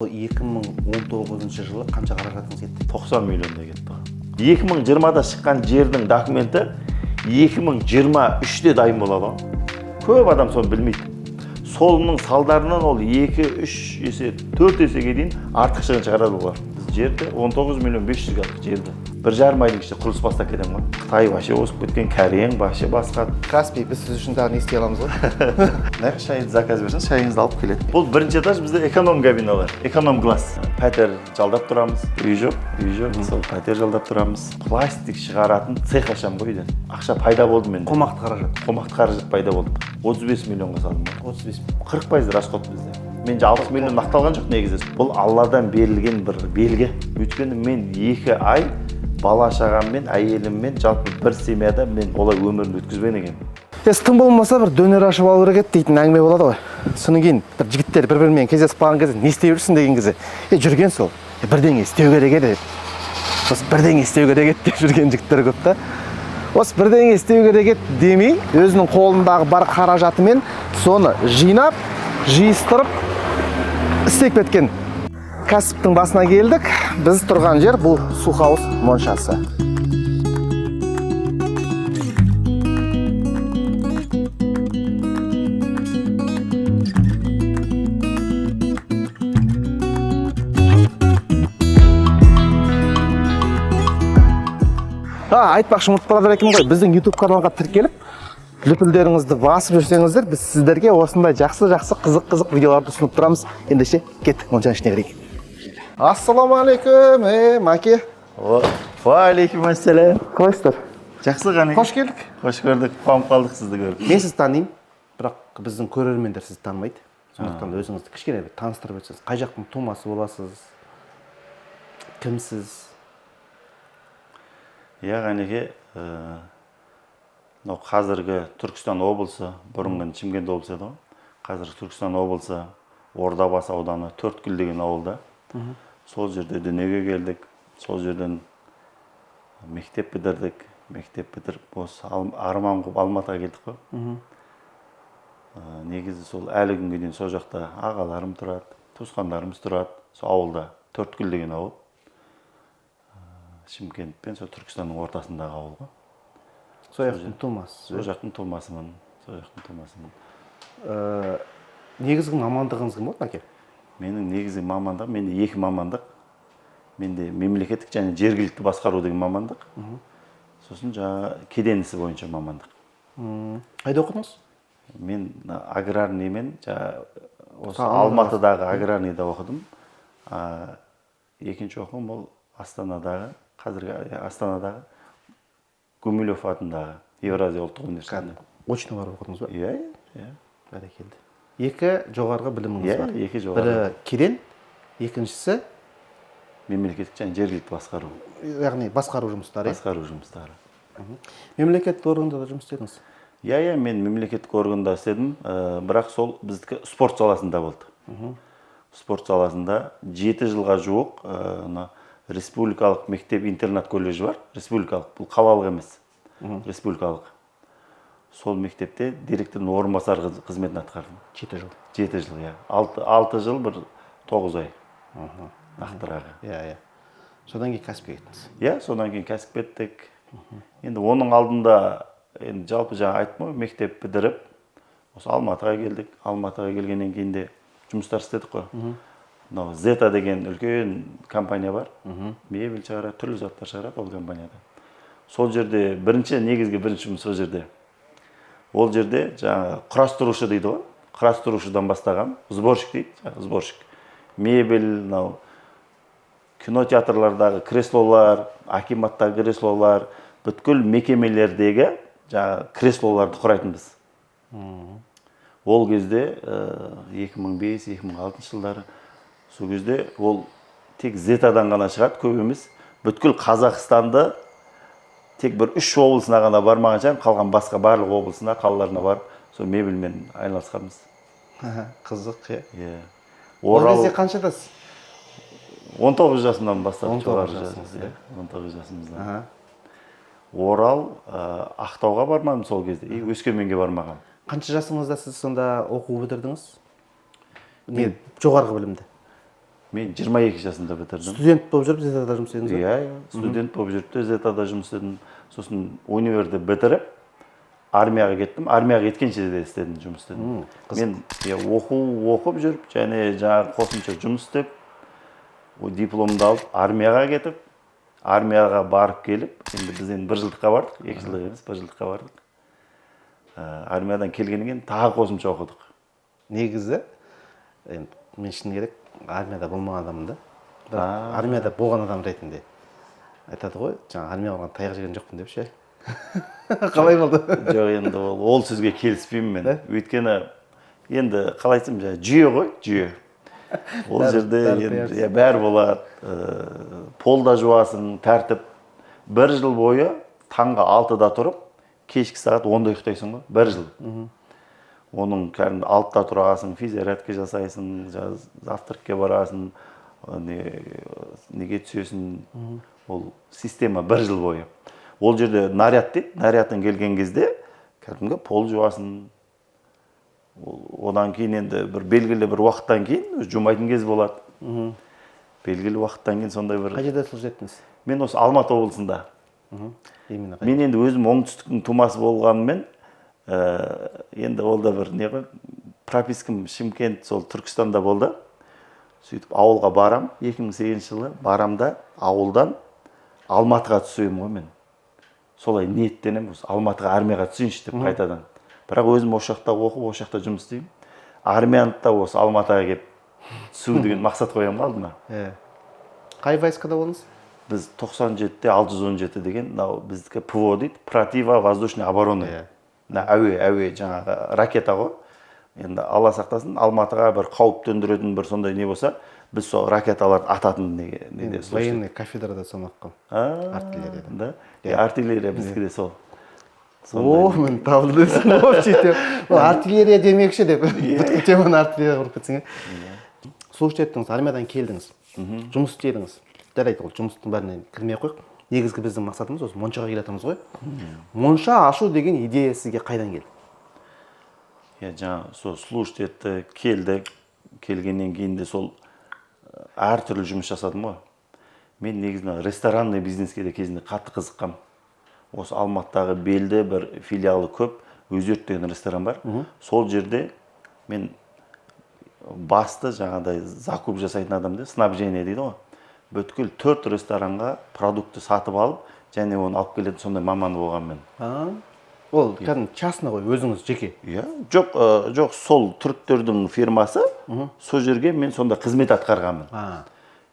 жалпы 2019 жылы қанша қаражатыңыз кетті? 90 миллиондай кетті. 2020-да шыққан жердің документі 2023-те дайын болады. Көп адам соны білмейді. Солының салдарынан ол 2-3 есе, 4 есеге дейін артық шығын шығарады олар. Жерді 19 миллион 500 қалдық жерді. 1,5 айдың ішінде құрылыс бастап кетем ғой. Қытай вообще осып кеткен, Кореяң вообще басқа. Каспий, біз сіз үшін тағы не істей аламыз ғой? Нәқ шайыңызды заказ берсеңіз, шайыңызды алып келеді. Бұл бірінші этаж бізде эконом кабиналар, эконом класс. Пәтер жалдап тұрамыз, үй жоқ, сол пәтер жалдап тұрамыз. Пластик шығаратын цех ашам ғой үйден. Ақша пайда болды менде. Қомақты қаражат пайда болды. 35 миллионға салдым. 35. 40% расход бізде. Мен 60 миллион мақталған жоқ негізі. Бұл Алладан берілген бір белгі. Өйткені мен 2 ай бала шағаммен, әйеліммен жалпы бір семьяда мен олай өмірін өткізбеген екенмін. Тым болмаса бір дөңер ашып алу керек дейтін әңгіме болады ғой. Содан кейін бір жігіттер бір-бірімен кездесіп қалған кезде не істей жүрсің деген кезде, жүрген сол. Бірдеңе істеу керек еді. Осы бірдеңе істеу керек еді деп жүрген жігіттер көп та. Осы бірдеңе істеу керек еді демей, өзінің қолындағы бар қаражатымен соны жинап, жиыстырып істеп кеткен. Кәсіптің басына келдік. Біз тұрған жер бұл Сухаус моншасы. Айтпақшы ұмытып қалар екенмін ғой, біздің YouTube каналға тіркеліп, лүпілдеріңізді басып жүрсеңіздер, біз сіздерге осындай жақсы қызық видеоларды ұсынып тұрамыз. Ендеше кеттік моншаның ішіне кірейік. Ассаламалейкум, Маке. Уалейкум ассалам. Қалайсыздар? Жақсы ғаны. Қош келдік. Қош көрдік, қуанып қалдық сізді көріп. Мен сізді танимын, бірақ біздің көрермендер сізді танымайды. Сондықтан да өзіңізді кішкене бір таныстырып өтсеңіз. Қай жақтың тумасы боласыз? Кімсіз? Ғанеке, қазіргі Түркістан облысы, бұрынғы Шымкент облысы еді ғой. Қазіргі Түркістан облысы, Ордабасы ауданы, Төрткүл деген ауылда. Сол жерде дүниеге келдік. Сол жерден мектеп бітірдік. Мектеп бітіріп, осы арман қылып Алматыға келдік қой. Негізі сол әлі күнге дейін сол жақта ағаларым тұрады, туысқандарымыз тұрады. Сол ауылда, Төрткүл деген ауыл. Шымкент пен сол Түркістанның ортасындағы ауылға. Сол жақтың тумасыз. Сол жақтың тумасымын. Негізгі мамандығыңыз кім болды, Маке? Менің негізгі мамандық, менде 2 мамандық. Менде мемлекеттік және жергілікті басқару деген мамандық. Сосын жаңа кеден ісі бойынша мамандық. Қайда оқыдыңыз? Мен аграрныймен осы Алматыдағы аграрныйда оқыдым. Екінші оқым ол Астанадағы, қазіргі Астанадағы Гумилев атындағы Евразия ұлттық университетінде. Очно барып оқыдыңыз ба? Иә. Бәрекелді. 2 жоғарғы біліміңіз бар. 2 жоғарғы. Бірі кеден, екіншісі мемлекеттік және жергілікті басқару. Яғни басқару жұмыстары. Басқару жұмыстары. Мемлекеттік органда да жұмыс істедіңіз? Мен мемлекеттік органда істедім, бірақ сол біздікі спорт саласында болды. Спорт саласында 7 жылға жуық республикалық мектеп-интернат колледжі бар. Республикалық, бұл қалалық емес. Республикалық. Сол мектепте директордың орынбасары қызметін атқардым. 7 жыл. 7 жыл, 6 жыл, 9 ай. Нақтырағы. Содан кейін кәсіпке кеттіңіз? Содан кейін кәсіп кеттік. Енді оның алдында, жалпы жаңа айттым ғой, мектеп бітіріп, осы Алматыға келдік. Алматыға келгеннен кейін де жұмыстар істедік қой. Зета деген үлкен компания бар. Мебель шығарады, түрлі заттар шығарады ол компанияда. Сол жерде негізгі бірінші жұмыс сол жерде. Ол жерде жаңа құрастырушы дейді ғой. Құрастырушыдан бастаған, сборщик дейді, сборщик. Мебель, кинотеатрлардағы креслолар, акиматтағы креслолар, бүткіл мекемелердегі креслоларды құрайтынбыз. Ол кезде 2005-2006 жылдары сол кезде ол тек Зетадан ғана шығады, көп емес. Бүткіл Қазақстанды тек бір 3 облысына ғана бармаған жан, қалған басқа барлық облысына, қалаларына барып, сол мебельмен айналысқанбыз. Қызық, Ол кезде қаншадасыз? 19 жасымдан бастап. 19 жасымыздан. Орал, Ақтауға бармадым сол кезде, Өскеменге бармаған. Қанша жасыңызда сіз сонда оқу бітірдіңіз? Жоғарғы білімді? Мен 22 жасымда бітірдім. Студент болып жүріп зетада жұмыс істедіңіз ба? Иә, студент болып жүріп те зетада жұмыс істедім. Сосын универді бітіріп, армияға кеттім. Армияға кеткенше де істедім, жұмыс істедім. Мен оқып жүріп, және жаңағы қосымша жұмыс істеп, дипломды алып, армияға кетіп, армияға барып келіп, енді біз енді 1 жылдыққа бардық, 2 жылдық емес, 1 жылдыққа бардық. Армиядан келгеннен кейін тағы қосымша оқыдық. Негізі, енді мен шыны керек, армияда болмаған адаммын да. Армияда болған адам ретінде айтады ғой, жаңа армия болған таяқ жеген жоқпын деп ше. Қалай болды? Жоқ, енді ол сөзге келіспеймін мен. Өйткені енді қалай айтсам, жүйе ғой, жүйе. Ол жерде енді бәрі болады. Полда жуасың, тәртіп. 1 жыл бойы таңғы 6-да тұрып, кешкі сағат 10-да ұйықтайсың ғой, 1 жыл. Оның кәдімгі 6-да тұрасың, физиотерапия жасайсың, завтракке барасың, неге түсесің. Ол система 1 жыл бойы. Ол жерде наряд дейді, нарядтан келген кезде кәдімгі пол жуасың. Одан кейін енді бір белгілі бір уақыттан кейін жумайтын кез болады. Белгілі уақыттан кейін сондай бір... Қай жерде служить еттіңіз? Мен осы Алматы облысында. Мен енді өзім оңтүстіктің тумасы болғанымен, енді ол да бір не ғой, пропискам Шымкент, сол Түркістанда болды. Сөйтіп ауылға барам, 2008 жылы барамда ауылдан Алматыға түсуім ғой мен. Солай ниеттенем, Алматыға армияға түсейінші деп қайтадан. Бірақ өзім осы жақта оқып, осы жақта жұмыс істеймін. Армияны да осы Алматыға келіп түсу деген мақсат қоямын алдыма. Қай войскада болдыңыз? Біз 97-те 617 деген, біздікі ПВО дейді, противовоздушный оборона. Әуе жаңағы ракета ғой. Енді Алла сақтасын, Алматыға бір қауіп төндіретін бір сондай не болса, біз сол ракеталарды ататын неде. Военный кафедрада соны оқығам. Артиллерияда. Артиллерия біздікі де сол. О, мен табылды дейсің ғой сөйтіп. Артиллерия демекші деп. Теманы артиллерия құрып кетсің. Служить еттіңіз, армиядан келдіңіз. Жұмыс істедіңіз. Жарайды, ол жұмыстың бәріне кірмей қойық. Негізгі біздің мақсатымыз осы Моншаға келатырмыз ғой. Монша ашу деген идея сізге қайдан келді? Жаңа сол служить етті, келгеннен кейін де сол әртүрлі жұмыс жасадым ғой. Мен негізінен ресторанный бизнеске де кезінде қатты қызыққам. Осы Алматыдағы белді бір филиалы көп, Өзерт деген ресторан бар. Сол жерде мен басты жаңағыдай закуп жасайтын адамды, снабжение дейді ғой. Бүткіл 4 ресторанға продукты сатып алып, және оны алып келетін сондай маман болған мен. Ол кәдімгі частный ғой, өзіңіз жеке? Жоқ, сол түріктердің фирмасы, сол жерге мен сонда қызмет атқарғанмын.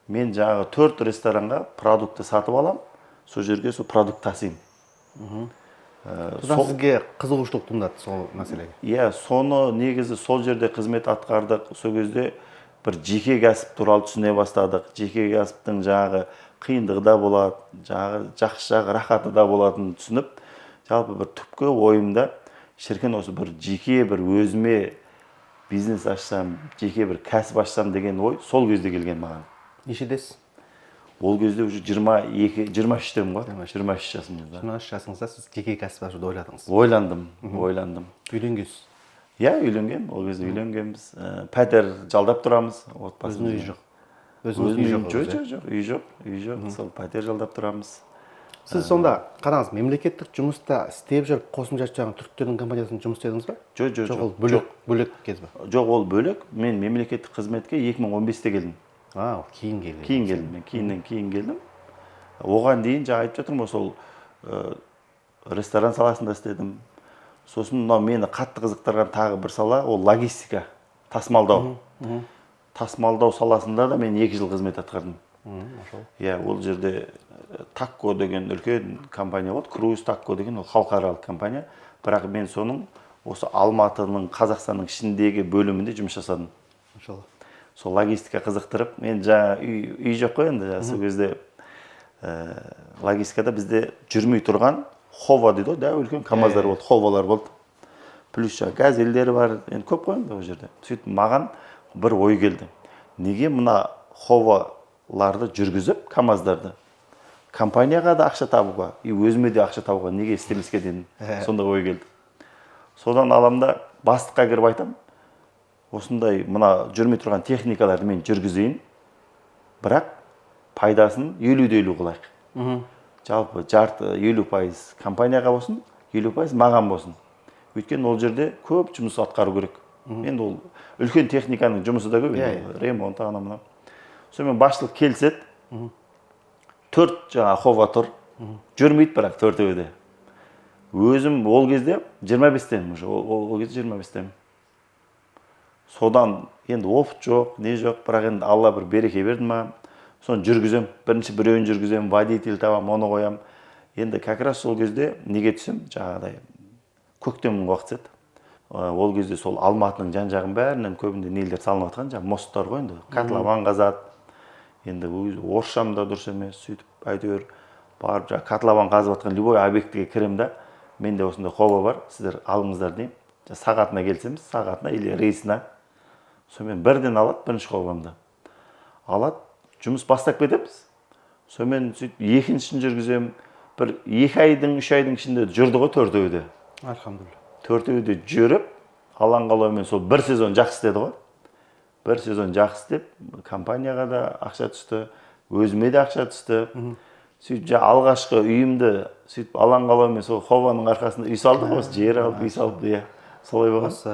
Мен жаңағы 4 ресторанға продукты сатып алам, сол жерге сол продукт тасимын. Содан сізге қызығушылық туындады сол мәселеге? Соны негізі сол жерде қызмет атқардық. Сол кезде бір жеке кәсіп туралы түсіне бастадық. Жеке кәсіптің жаңағы қиындығы да болады, жақсы жағы, рахаты да болатынын түсініп, жалпы бір түпкі ойымда шіркін осы бір жеке бір өзіме бизнес ашсам, жеке бір кәсіп ашсам деген ой сол кезде келген маған. Нешедесіз? Ол кезде уже 23-темін ғой, 23 жасымызда. 23 жасыңызда сіз жеке кәсіп ашуды ойладыңыз? Ойландым. Үйленгенсіз? Үйленген, ол кезде үйленгенбіз. Пәтер жалдап тұрамыз, отбасымыз. Өзінің үй жоқ? Жоқ, үй жоқ. Сол пәтер жалдап тұрамыз. Сіз сонда қараңыз, мемлекеттік жұмыста істеп жүріп, қосымша жаңағы түріктердің компаниясында жұмыс істедіңіз ба? Жоқ. Ол бөлек кез ба? Жоқ, ол бөлек. Мен мемлекеттік қызметке 2015-те келдім. Кейін келдім. Кейін келдім. Оған дейін жаңа айтып жатырмын, сол ресторан саласында істедім. Сосын мені қатты қызықтырған тағы бір сала, ол логистика, тасымалдау. Тасымалдау саласында да мен 2 жыл қызмет атқардым. Ол жерде Такко деген үлкен компания болды, Круиз Такко деген ол халықаралық компания. Бірақ мен соның осы Алматының, Қазақстанның ішіндегі бөлімінде жұмыс жасадым. Сол логистика қызықтырып, мен жаңа үй жоқ қой енді, сол кезде логистикада бізде жүрмей тұрған Хова дейді, үлкен КамАЗдар болды, Ховалар болды. Плюс газельдері бар, енді көп қой енді ол жерде. Сөйтіп маған бір ой келді. Неге мына Ховаларды жүргізіп, КамАЗдарды компанияға да ақша табуға, өзіме де ақша табуға неге істемеске дедім. Сонда ой келді. Содан аламда бастыққа кіріп айтам, осындай мына жүрмей тұрған техникаларды мен жүргізейін. бірақ пайдасын 50-50 қылайық. Жалпы жарты 50% компанияға болсын, 50% маған болсын. Өйткені ол жерде көп жұмыс атқару керек. Енді ол үлкен техниканың жұмысы да көп, ремонт ана-мына. Сонымен басшылық келіседі. 4 жаңа хова тұр. Жүрмейді бірақ 4-өде. Өзім ол кезде 25-тен, ол кезде 25-тен. Содан енді опыт жоқ, не жоқ, бірақ енді Алла бір береке берді ма, соны жүргізем. Бірінші біреуін жүргізем, водитель табам, оны қоям. Енді как раз сол кезде неге түсем, жаңағыдай көктемнің уақыты еді. Ол кезде сол Алматының жан-жағын бәрінен көбінде нелер салынып жатқан, жаңағы мосттар ғой енді, котлован қазады. Енді орысшам да дұрыс емес, сөйтіп әйтеуір барып жаңағы котлован қазып жатқан любой объектіге кірем да, менде осындай хоба бар, сіздер алыңыздар деймін. Сағатына келсеміз, сағатына или рейсіне. Сонымен бірден алады, бірінші хобамды. Алады, жұмыс бастап кетеміз. Сонымен сөйтіп екіншісін жүргізем. Бір 2 айдың, 3 айдың ішінде жүрді ғой 4-өде. Альхамдулилля. 4-өде жүріп, алаң қалауымен сол 1 сезон жақсы істеді ғой. 1 сезон жақсы істеп, компанияға да ақша түсті, өзіме де ақша түсті. Сөйтіп алғашқы үйімді сөйтіп алаң қалауымен сол хованың арқасында үй салдық ғой, жер алып, үй салып, солай болған. Осы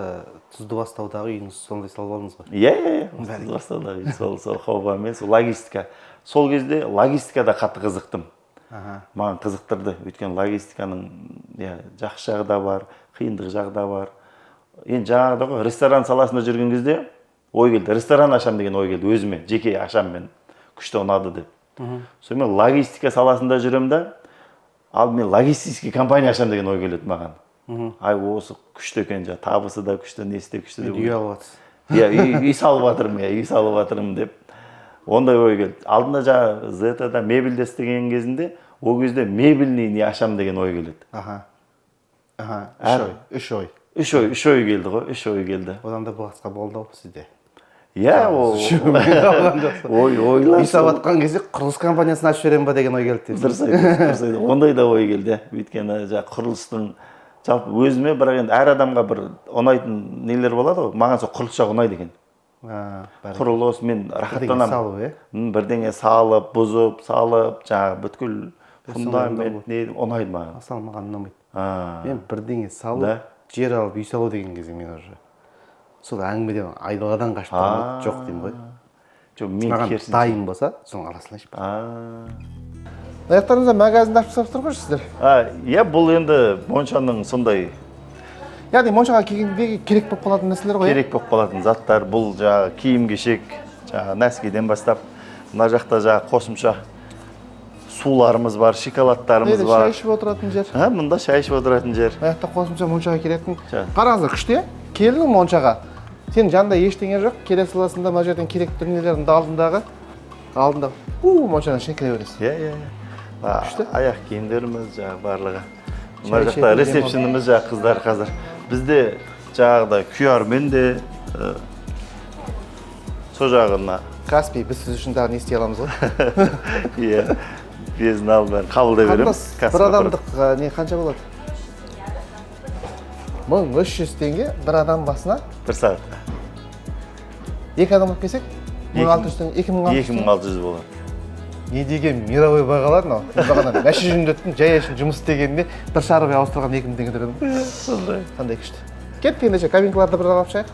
Тұздыбастаудағы үйіңіз сондай салып алдыңыз ғой? Тұздыбастаудағы үй сол хованмен, сол логистика. Сол кезде логистикада қатты қызықтым. Маған қызықтырды. Өйткені логистиканың жақсы жағы да бар, қиындық жағы да бар. Енді жаңағыда ғой, ресторан саласында жүрген кезде ой келді. Ресторан ашам деген ой келді өзіме, жеке ашам мен. Күшті ұнады деп. Сонымен логистика саласында жүрем да, ал мен логистический компания ашам деген ой келеді маған. Ай, осы күшті екен, табысы да күшті, несі де күшті деп. Үй алып жатсыз. Үй салып жатырмын деп. Ондай ой келді. Алдында жаңағы Зетада мебельде істеген кезінде, ол кезде мебельный не ашам деген ой келеді. Үш ой. Үш ой келді ғой, 3 ой келді. Одан да басқа болды ау сізде. Ойлар. Үй салып жатқан кезде құрылыс компаниясын ашып жіберем ба деген ой келді. Дұрыс айтасыз. Ондай да ой келді. Өйткені құрылыстың жалпы өзіме бірақ енді әр адамға бір ұнайтын нелер болады ғой. Маған сол құрылыс жағы ұнайды екен. Құрылыс мен рахаттанамын. Бірдеңе салып, бұзып, салып, жаңағы бүткіл фундамент не ұнайды маған. Мысалы маған ұнамайды. Мен бірдеңе салып, жер алып үй салу деген кезде мен уже сол әңгімеден айдаладан қашып тұрмын, жоқ деймін ғой. Маған дайын болса, соны аласың ашып. Аяқтарыңызда магазинді ашып сатып ғой сіздер? Бұл енді Моншаның сондай. Яғни Моншаға келгенде керек болып қалатын нәрселер ғой? Керек болып қалатын заттар. Бұл жаңағы киім-кешек, жаңағы нәскиден бастап, мына жақта жаңағы қосымша суларымыз бар, шоколадтарымыз бар. Шай ішіп отыратын жер. Мұнда шай ішіп отыратын жер. Аяқта қосымша Моншаға келетін. Қараңыздар, күшті. Келдің Моншаға. Сен жанында ештеңе жоқ. Келе саласында мына жерден керекті дүниелердің алдында. Моншаның ішіне кіре бересіз. Аяқ киімдеріміз жаңағы барлығы. Мына жақта ресепшініміз жаңағы қыздар қазір. Бізде жаңағыда QR-мен де сол жағына. Каспий, біз сіз үшін тағы не істей аламыз ғой? Безін алып бәрін қабылдай береміз. Бір адамдық не қанша болады? 1300 теңге бір адам басына? Бір сағатта. 2 адам болып келсек? 2600 болады. Не деген мировой бағалар мынау. Бағана мәші жүндеттің жай үшін жұмыс істегенде бір шарбай ауыстырған 2000 теңге төледім. Сондай. Қандай күшті. Кетті ендеше кабинкаларды бір алып шығайық.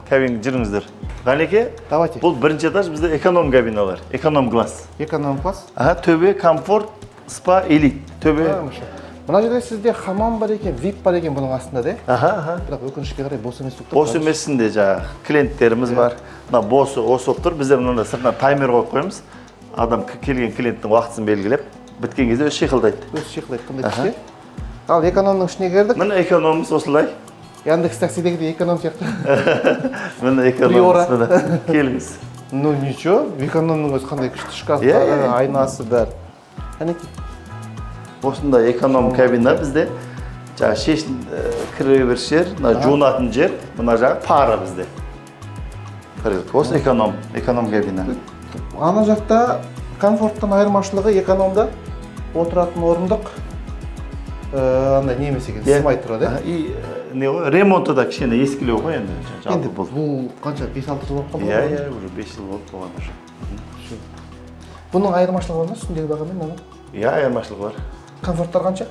Кабинка жүріңіздер. Ғалеке, бұл бірінші этаж бізде эконом кабиналар, эконом класс. Эконом класс? Төбе комфорт, спа, элит. Төбе. Мына жерде сізде хамам бар екен, VIP бар екен бұның астында, де? Бірақ өкінішке қарай бос емес тұр. Бос емесінде жаңағы клиенттеріміз бар. Мына босы осы болып тұр. Біздер мында сыртынан таймер қойып қоямыз. Адам келген клиенттің уақытысын белгілеп, біткен кезде өзі шиқылдайды. Өзі шиқылдайды, қандай күшті. Ал экономның ішіне кердік. Міне экономымыз осылай. Яндекс таксидегі эконом сияқты. Міне экономымыз міне. Келіңіз. Ну ничего, экономның өзі қандай күшті шкафтары, айнасы бәрі. Әнеки. Осындай эконом кабина бізде. Жаңағы шешін кіре бір жер, жуынатын жер, мына жағы пара бізде. Осы эконом кабина. Ана жақта комфорттан айырмашылығы экономда отыратын орындық андай не емес екен, сымай тұрады. Ремонты да кішкене ескілеу ғой енді. Енді бұл қанша, 5-6 жыл болып қалды? Уже 5 жыл болып қалған уже. Бұның айырмашылығы бар ма үстіндегі баға мен мынаның? Иә, айырмашылығы бар. Комфорттар қанша?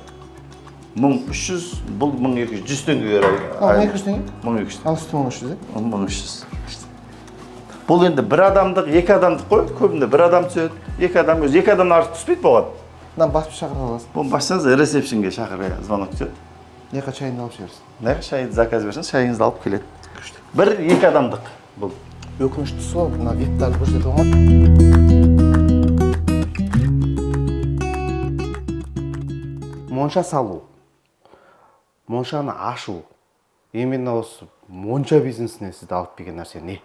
1300, бұл 1200, 100 теңгеге Ал 1200 теңге? 1200. Ал үсті 1300, 1300. Бұл енді бір адамдық, екі адамдық қой. Көбінде бір адам түседі, екі адам өзі, екі адамнан артық түспейді болған. Мынаны басып шақырып аласың. Бұл бассаңыз ресепшнге шақырып, звонок түседі. Неқа чайыңды алып жібересің. Неға шайды заказ берсеңіз, шайыңызды алып келеді. Бір, екі адамдық бұл. Өкініштісі сол, мына веб-тарды көрсетіп алмады. Монша салу, моншаны ашу, именно осы монша бизнесіне сізді алып келген нәрсе не?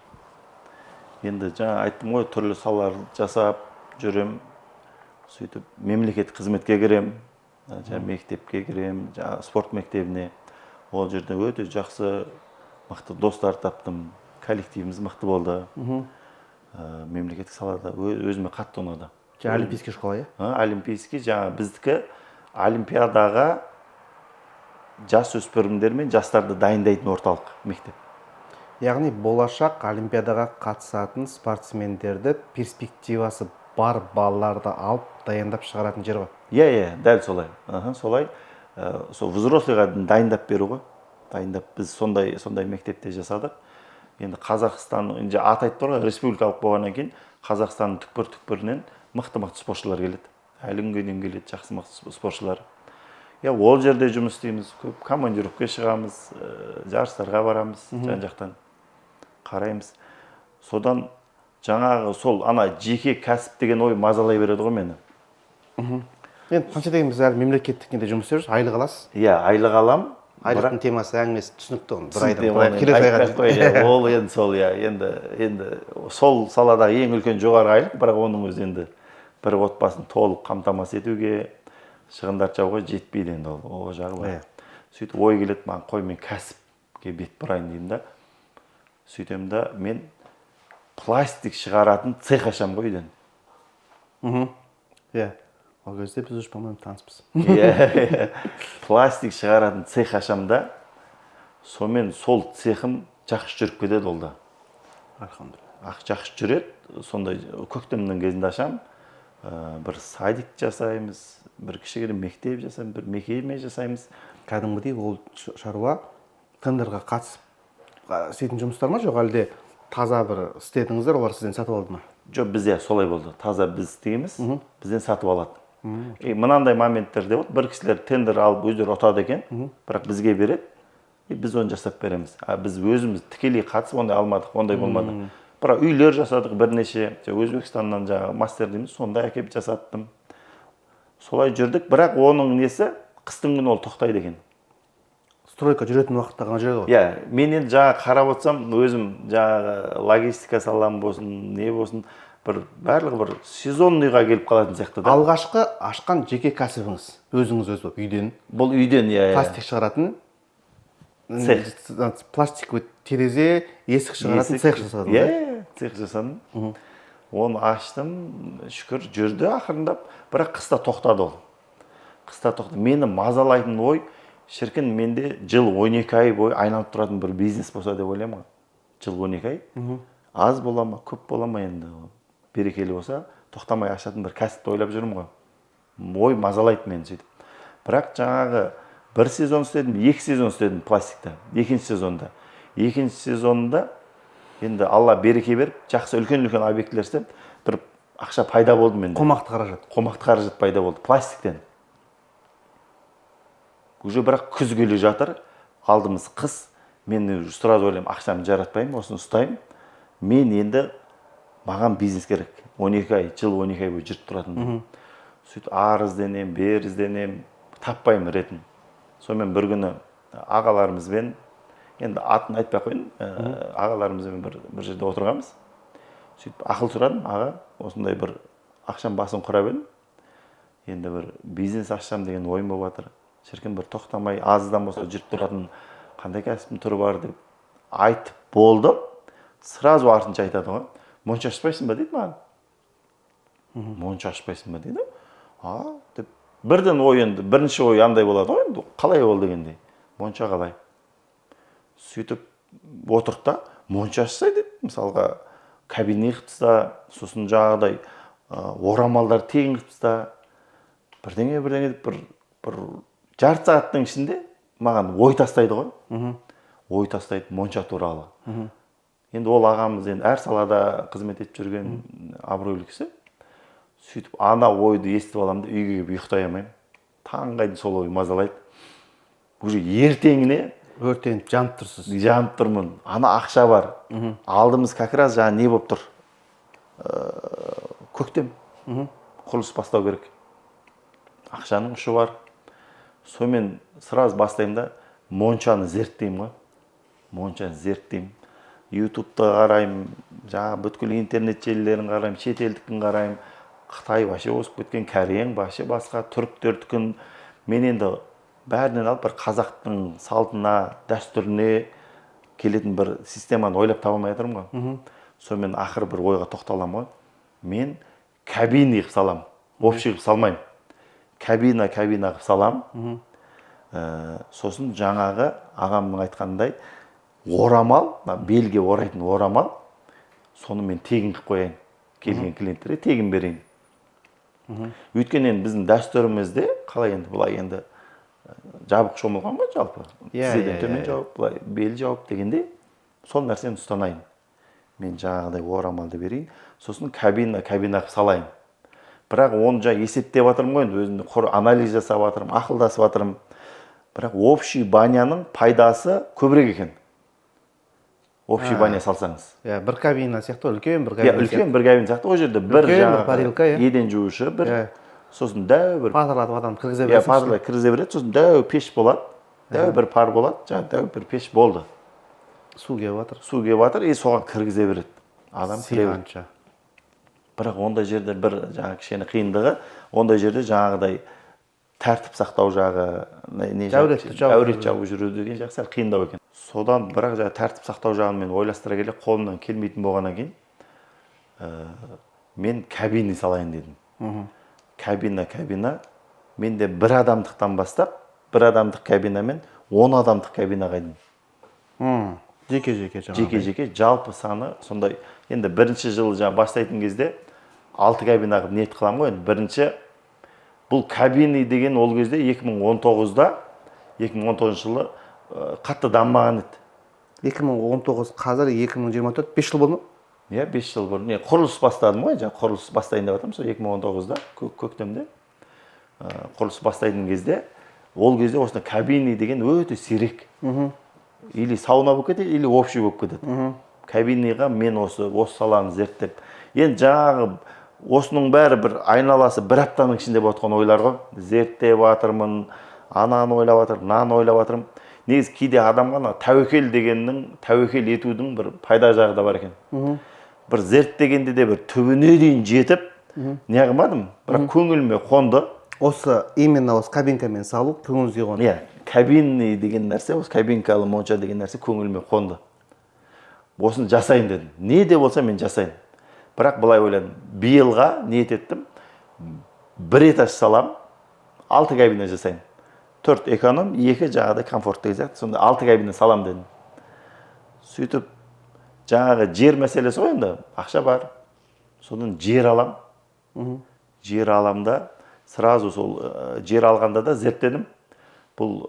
Енді жаңа айттым ғой, түрлі салаларды жасап жүрем. Сөйтіп мемлекеттік қызметке кірем, жаңа мектепке кірем, жаңа спорт мектебіне. Ол жерде өте жақсы, мықты достар таптым. Коллективіміз мықты болды. Мемлекеттік салада өзіме қатты ұнады. Жаңа олимпийский школа, иә? Олимпийский, жаңа біздікі олимпиадаға жас өспірімдер мен жастарды дайындайтын орталық мектеп. Яғни болашақ олимпиадаға қатысатын спортсмендерді перспективасы бар балаларды алып дайындап шығаратын жер ғой. Иә, дәл солай. Солай. Сол взрослыйға дайындап беру ғой. Дайындап біз сондай мектепте жасадық. Енді Қазақстан, енді аты айтып тұр ғой, республикалық болғаннан кейін Қазақстанның түкпір-түкпірінен мықты спортшылар келеді. Әлі күнге дейін келеді жақсы мықты спортшылар. Ол жерде жұмыс істейміз, көп командировкаға шығамыз, жарыстарға барамыз, жан-жақтан қараймыз. Содан жаңағы сол ана жеке кәсіп деген ой мазалай береді ғой мені. Енді қанша деген біз әлі мемлекеттікінде жұмыс істеп жүрміз, айлық аласыз? Иә, айлық алам. Айлықтың темасы әңгімесі түсінікті оны. Бір айдан келесі айға. Ол енді сол, енді сол саладағы ең үлкен жоғары айлық, бірақ оның өзі енді бір отбасын толық қамтамасыз етуге, шығындар жауға жетпейді енді ол жағы бар. Сөйтіп ой келеді, маған қой мен кәсіпке бет бұрайын деймін да. Сөйтем да мен пластик шығаратын цех ашам ғой үйден. Иә. Ол кезде біз үш по-моему таныспыз. Пластик шығаратын цех ашам да, сонымен сол цехым жақсы жүріп кетеді ол да. Алхамдулилля. Жақсы жүреді, сондай көктемнің кезінде ашам. Бір садик жасаймыз, бір кішігірім мектеп жасаймыз, бір мекеме жасаймыз. Кәдімгідей ол шаруа тендерға қатысып істейтін жұмыстар ма жоқ, әлде таза бір істедіңіздер, олар сізден сатып алды ма? Жоқ, бізде солай болды. Таза біз істейміз, бізден сатып алады. Мынандай моменттерде бір кісілер тендер алып өздері ұтады екен, бірақ бізге береді, біз оны жасап береміз. Біз өзіміз тікелей қатысып ондай алмадық, ондай болмады. Бірақ үйлер жасадық бірнеше, Өзбекстаннан жаңағы мастер дейміз, сондай әкеп жасаттым. Солай жүрдік, бірақ оның несі қыстың күні ол тоқтайды екен. Стройка жүретін уақытта ғана жүреді ғой. Иә, мен енді жаңа қарап отырсам, өзім жаңағы логистика салам болсын, не болсын, барлығы бір сезонныйға келіп қалатын сияқты да. Алғашқы ашқан жеке кәсібіңіз, өзіңіз болып үйден. Бұл үйден, иә. Пластик шығаратын цех. Пластик терезе, есік шығаратын цех жасадым. Иә, цех жасадым. Оны аштым, шүкір жүрді ақырындап, бірақ қыста тоқтады ол. Қыста тоқтады. Мені мазалайтын ой, шіркін менде жыл 12 ай бойы айналып тұратын бір бизнес болса деп ойлаймын ғой. Жыл 12 ай. Аз бола ма, көп бола ма енді. Берекелі болса, тоқтамай ашатын бір кәсіпті ойлап жүрмін ғой. Ой мазалайды мені сөйтіп. Бірақ жаңағы бір сезон істедім, 2 сезон істедім пластикта. Екінші сезонында енді Алла береке беріп, жақсы үлкен-үлкен объектілер істеп, бір ақша пайда болды менде. Қомақты қаражат пайда болды пластиктен. Уже бірақ күз келе жатыр, алдымыз қыс. Мен сразу ойлаймын, ақшамды жаратпаймын, осыны ұстаймын. Мен енді маған бизнес керек. 12 ай, жыл 12 ай бойы жүріп тұратын. Сөйтіп арыз денем, беріз денем, таппаймын ретін. Сонымен бір күні ағаларымызбен, енді атын айтпай қойын, ағаларымызбен бір жерде отырғанбыз. Сөйтіп ақыл сұрадым, аға, осындай бір ақшам басын құра бердім. Енді бір бизнес ашсам деген ойым болып жатыр. Шіркін бір тоқтамай, аздан болса жүріп тұратын қандай кәсіптің түрі бар деп айтып болдым. Сразу артынша айтады ғой. Монша ашпайсың ба дейді маған. Монша ашпайсың ба дейді. Деп бірден ой енді, бірінші ой андай болады ғой, енді қалай ол дегендей. Монша қалай. Сөйтіп отырып та монша ашса дейді. Мысалға кабинет қылса, сосын жаңағыдай орамалдар тегін қылып таста, бірдеңе деп бір жарты сағаттың ішінде маған ой тастайды ғой. Ой тастайды монша туралы. Енді ол ағамыз енді әр салада қызмет етіп жүрген абыройлы кісі. Сөйтіп ана ойды естіп аламын да үйге келіп ұйықтай алмаймын. Таңғайын сол ой мазалайды. Уже ертеңіне Өртеніп жанып тұрсыз. жанып тұрмын. Ана ақша бар. Алдымыз как раз жаңа не болып тұр? Көктем. Құрылыс бастау керек. Ақшаның ұшы бар. Сонымен сразу бастаймын да моншаны зерттеймін ғой. Моншаны зерттеймін. Ютубта қараймын, жаңа бүткіл интернет желілерін қараймын, шетелдікін қараймын. Қытай вообще озып кеткен, Кореяң вообще басқа, түріктердікін. Мен енді бәрінен алып бір қазақтың салтына, дәстүріне келетін бір системаны ойлап таба алмай жатырмын ғой. Сонымен ақыры бір ойға тоқталамын ғой. Мен кабина қылып саламын. Общий қылып салмаймын. Кабина қылып саламын. Сосын жаңағы ағамның айтқандай орамал, белге орайтын орамал, соны мен тегін қылып қояйын. Келген клиенттерге тегін берейін. Өйткені енді біздің дәстүрімізде қалай енді бұлай енді жабық шомылған ғой жалпы. Тізеден төмен жауып, бұлай бел жауып дегенде сол нәрсені ұстанайын. Мен жаңағыдай орамалды берейін, сосын кабина қылып салайын. Бірақ оны жаңа есептеп жатырмын ғой, енді өзімді анализ жасап жатырмын, ақылдасып жатырмын. Бірақ общий баняның пайдасы көбірек екен. Общий баня салсаңыз. Бір кабина сияқты, үлкен бір кабина. Үлкен бір кабина сияқты. Ол жерде бір жаңағы еден жуушы, бір сосын дәу бір пазарлатып адам кіргізе береді. Пазарлатып кіргізе береді, сосын дәу пеш болады. Дәу бір пар болады, жаңа дәу бір пеш болды. Су келіп жатыр. Су келіп жатыр, и соған кіргізе береді. Адам сыйғанша. Бірақ ондай жерде бір жаңағы кішкене қиындығы, ондай жерде жаңағыдай тәртіп сақтау жағы, әурет жауып жүру деген жағы сәл қиындау екен. Содан бірақ жаңағы тәртіп сақтау жағын мен ойластыра келе қолымнан келмейтін болғаннан кейін мен кабина салайын дедім. Кабина менде бір адамдықтан бастап, бір адамдық кабина мен 10 адамдық кабинаға айдым. Жеке жалпы саны сондай. Енді бірінші жылы жаңа бастайтын кезде 6 кабина қылып ниет қыламын ғой. Бірінші бұл кабина деген ол кезде 2019 жылы қатты дамымаған еді. 2019 қазір 2024 5 жыл болды ма? 5 жыл бұрын. Құрылыс бастадым ғой, жаңа құрылыс бастайын деп жатырмын, сол 2019-да көктемде. Құрылыс бастайтын кезде, ол кезде осында кабина деген өте сирек. Или сауна болып кетеді, или общий болып кетеді. Кабинаға мен осы саланы зерттеп. Енді жаңағы осының бәрі бір айналасы бір аптаның ішінде болып жатқан ойлар ғой. Зерттеп жатырмын, ананы ойлап жатырмын, мынаны ойлап жатырмын. Негізі кейде адамға тәуекел дегеннің, тәуекел етудің бір пайда жағы да бар екен. Бір зерттегенде де бір түбіне дейін жетіп, не қылмадым, бірақ көңіліме қонды. Осы именно осы кабинкамен салу көңіліңізге қонды. Кабина деген нәрсе, осы кабинкалы монша деген нәрсе көңіліме қонды. Осыны жасайын дедім. Не де болса мен жасайын. Бірақ былай ойладым, биылға ниет еттім, бір этаж салам, 6 кабина жасайын. 4 эконом, 2 жаңағыдай комфортты сияқты, сонда 6 кабина салам дедім. Сөйтіп, жаңағы жер мәселесі ғой енді, ақша бар. Содан жер алам. Жер аламда, сразу сол жер алғанда да зерттедім. Бұл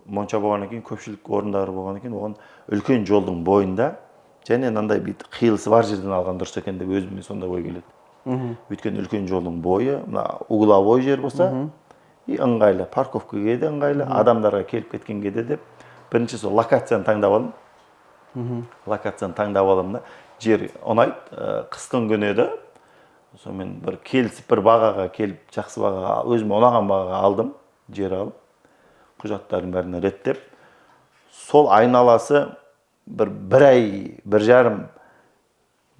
монша болғаннан кейін, көпшілік орындары болғаннан кейін, оған үлкен жолдың бойында, және мынандай қиылысы бар жерден алған дұрыс екен деп өзіме сонда ой келеді. Өйткені үлкен жолдың бойы, угловой жер болса, ыңғайлы, парковкаға де ыңғайлы, адамдарға келіп кеткенге де деп, бірінші сол локацияны таңдап алдым. Локацияны таңдап алдым да, жер ұнайды, қыстың күні еді. Сонымен бір келісіп бір бағаға келіп, жақсы бағаға, өзіме ұнаған бағаға алдым, жер алып, құжаттарын бәрін реттеп. Сол айналасы бір ай, бір жарым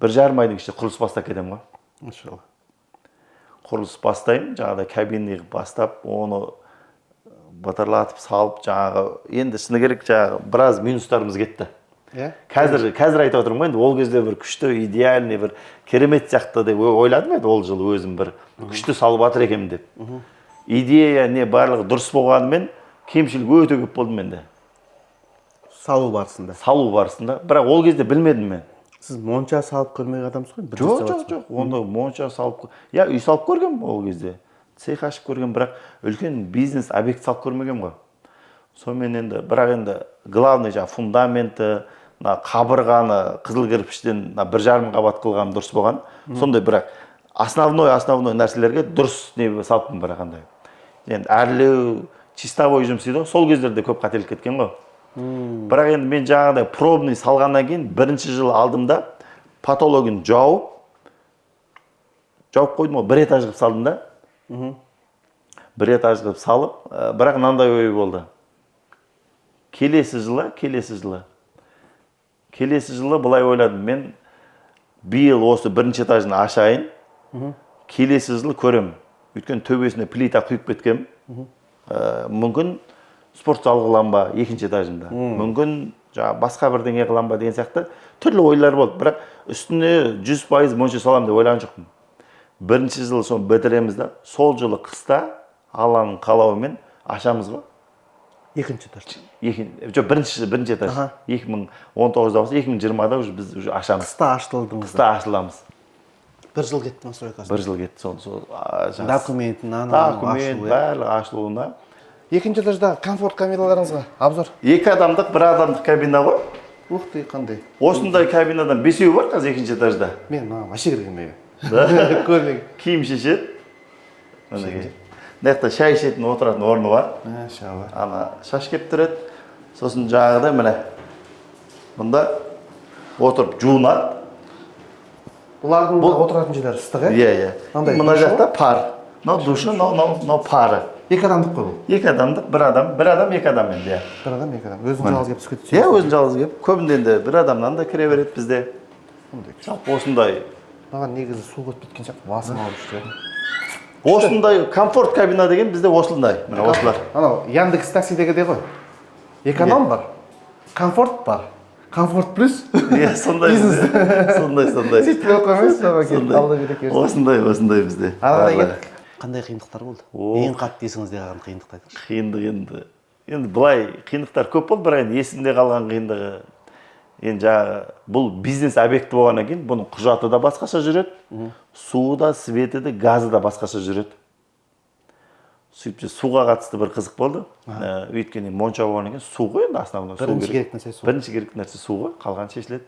айдың ішінде құрылыс бастап кетемін ғой. Құрылыс бастаймын, жаңағыдай кабина бастап, оны батырлатып салып, жаңағы енді шыны керек жаңағы біраз минустарымыз кетті. Қазір айтып отырмын ғой, енді ол кезде бір күшті, идеальный, бір керемет сияқты деп ойладым еді, ол жылы өзім бір күшті салып жатыр екенмін деп. Идея не барлығы дұрыс болғанымен, кемшілік өте көп болды менде. Салу барысында. Бірақ ол кезде білмедім мен. Сіз монша салып көрмеген адамсыз ғой? Жоқ. Онда монша салып, я үй салып көргем ол кезде. Цех ашып көргем, бірақ үлкен бизнес объект салып көрмегем ғой. Сонымен енді, бірақ енді главный фундаменті, қабырғаны қызыл кірпіштен 1,5 қабат қылған дұрыс болған. Сондай бірақ основной нәрселерге дұрыс не салыппын бірақ андай. Енді әрлеу, чистовой жұмыс дейді ғой, сол кездерде көп қателік кеткен ғой. Бірақ енді мен жаңағыдай пробный салғаннан кейін бірінші жыл алдымда потологын жауып қойдым ғой, 1 этаж қылып салдым да. 1 этаж қылып салып, бірақ мынандай ой болды. Келесі жылы былай ойладым, мен биыл осы 1 этажын ашайын, келесі жылы көрем. Өйткені төбесіне плита құйып кеткем. Мүмкін спорт зал қылам ба 2 этажында. Мүмкін басқа бірдеңе қылам ба деген сияқты түрлі ойлар болды. Бірақ үстіне 100% монша салам деп ойлаған жоқпын. Бірінші жылы соны бітіреміз да, сол жылы қыста Алланың қалауымен ашамыз ба? 2-ші этаж. Жоқ, бірінші этаж. 2019-да болса, 2020-да біз уже ашамыз. Қыста ашылдыңыз. Қыста ашыламыз. 1 жыл кетті ма стройкасы? 1 жыл кетті сол. Документ, барлығы ашылуына. 2-ші этажда комфорт кабиналарыңызға обзор. 2 адамдық, 1 адамдық кабина ғой. Ух ты, қандай. Осындай кабинадан 5-еу бар қазір 2-ші этажда. Мен вообще кіргенмеймін. Көрмеген. Киім шешеді. Мына шай ішетін отыратын орны бар. Машалла. Ана шаш кеп тұрады. Сосын жаңағыда міне бұнда отырып жуынады. Бұлардың отыратын жерлері ыстық, Иә. Мына жақта пар. Мынау душы, мынау пары. 2 адамдық қой бұл. 2 адамдық, 1 адам, 2 адам енді, иә. 1 адам, 2 адам. Өзің жалғыз келіп түсіп кетесің. Иә, өзің жалғыз келіп. Көбінде енді 1 адамнан да кіре береді бізде. Осындай. Маған негізі су өтіп кеткен сияқты басым алып жүрді. Осындай комфорт кабина деген бізде осындай. Міне осылар. Анау Яндекс таксидегідей ғой. Эконом бар, комфорт бар. Комфорт плюс. Иә, сондай. Сондай. Сөйтіп оқымайсыз ба келіп алда береке. Осындай бізде. Қандай қиындықтар болды? Ең қатты есіңізде қалған қиындық айтыңызшы. Қиындық енді былай қиындықтар көп болды, бірақ енді есімде қалған қиындығы енді жаңағы бұл бизнес объекті болғаннан кейін бұның құжаты да басқаша жүреді, суы да, светі де, газы да басқаша жүреді. Сөйтіп суға қатысты бір қызық болды. Өйткені монша болғаннан кейін су ғой енді основной су керек. Бірінші керек нәрсе су ғой, қалған шешіледі.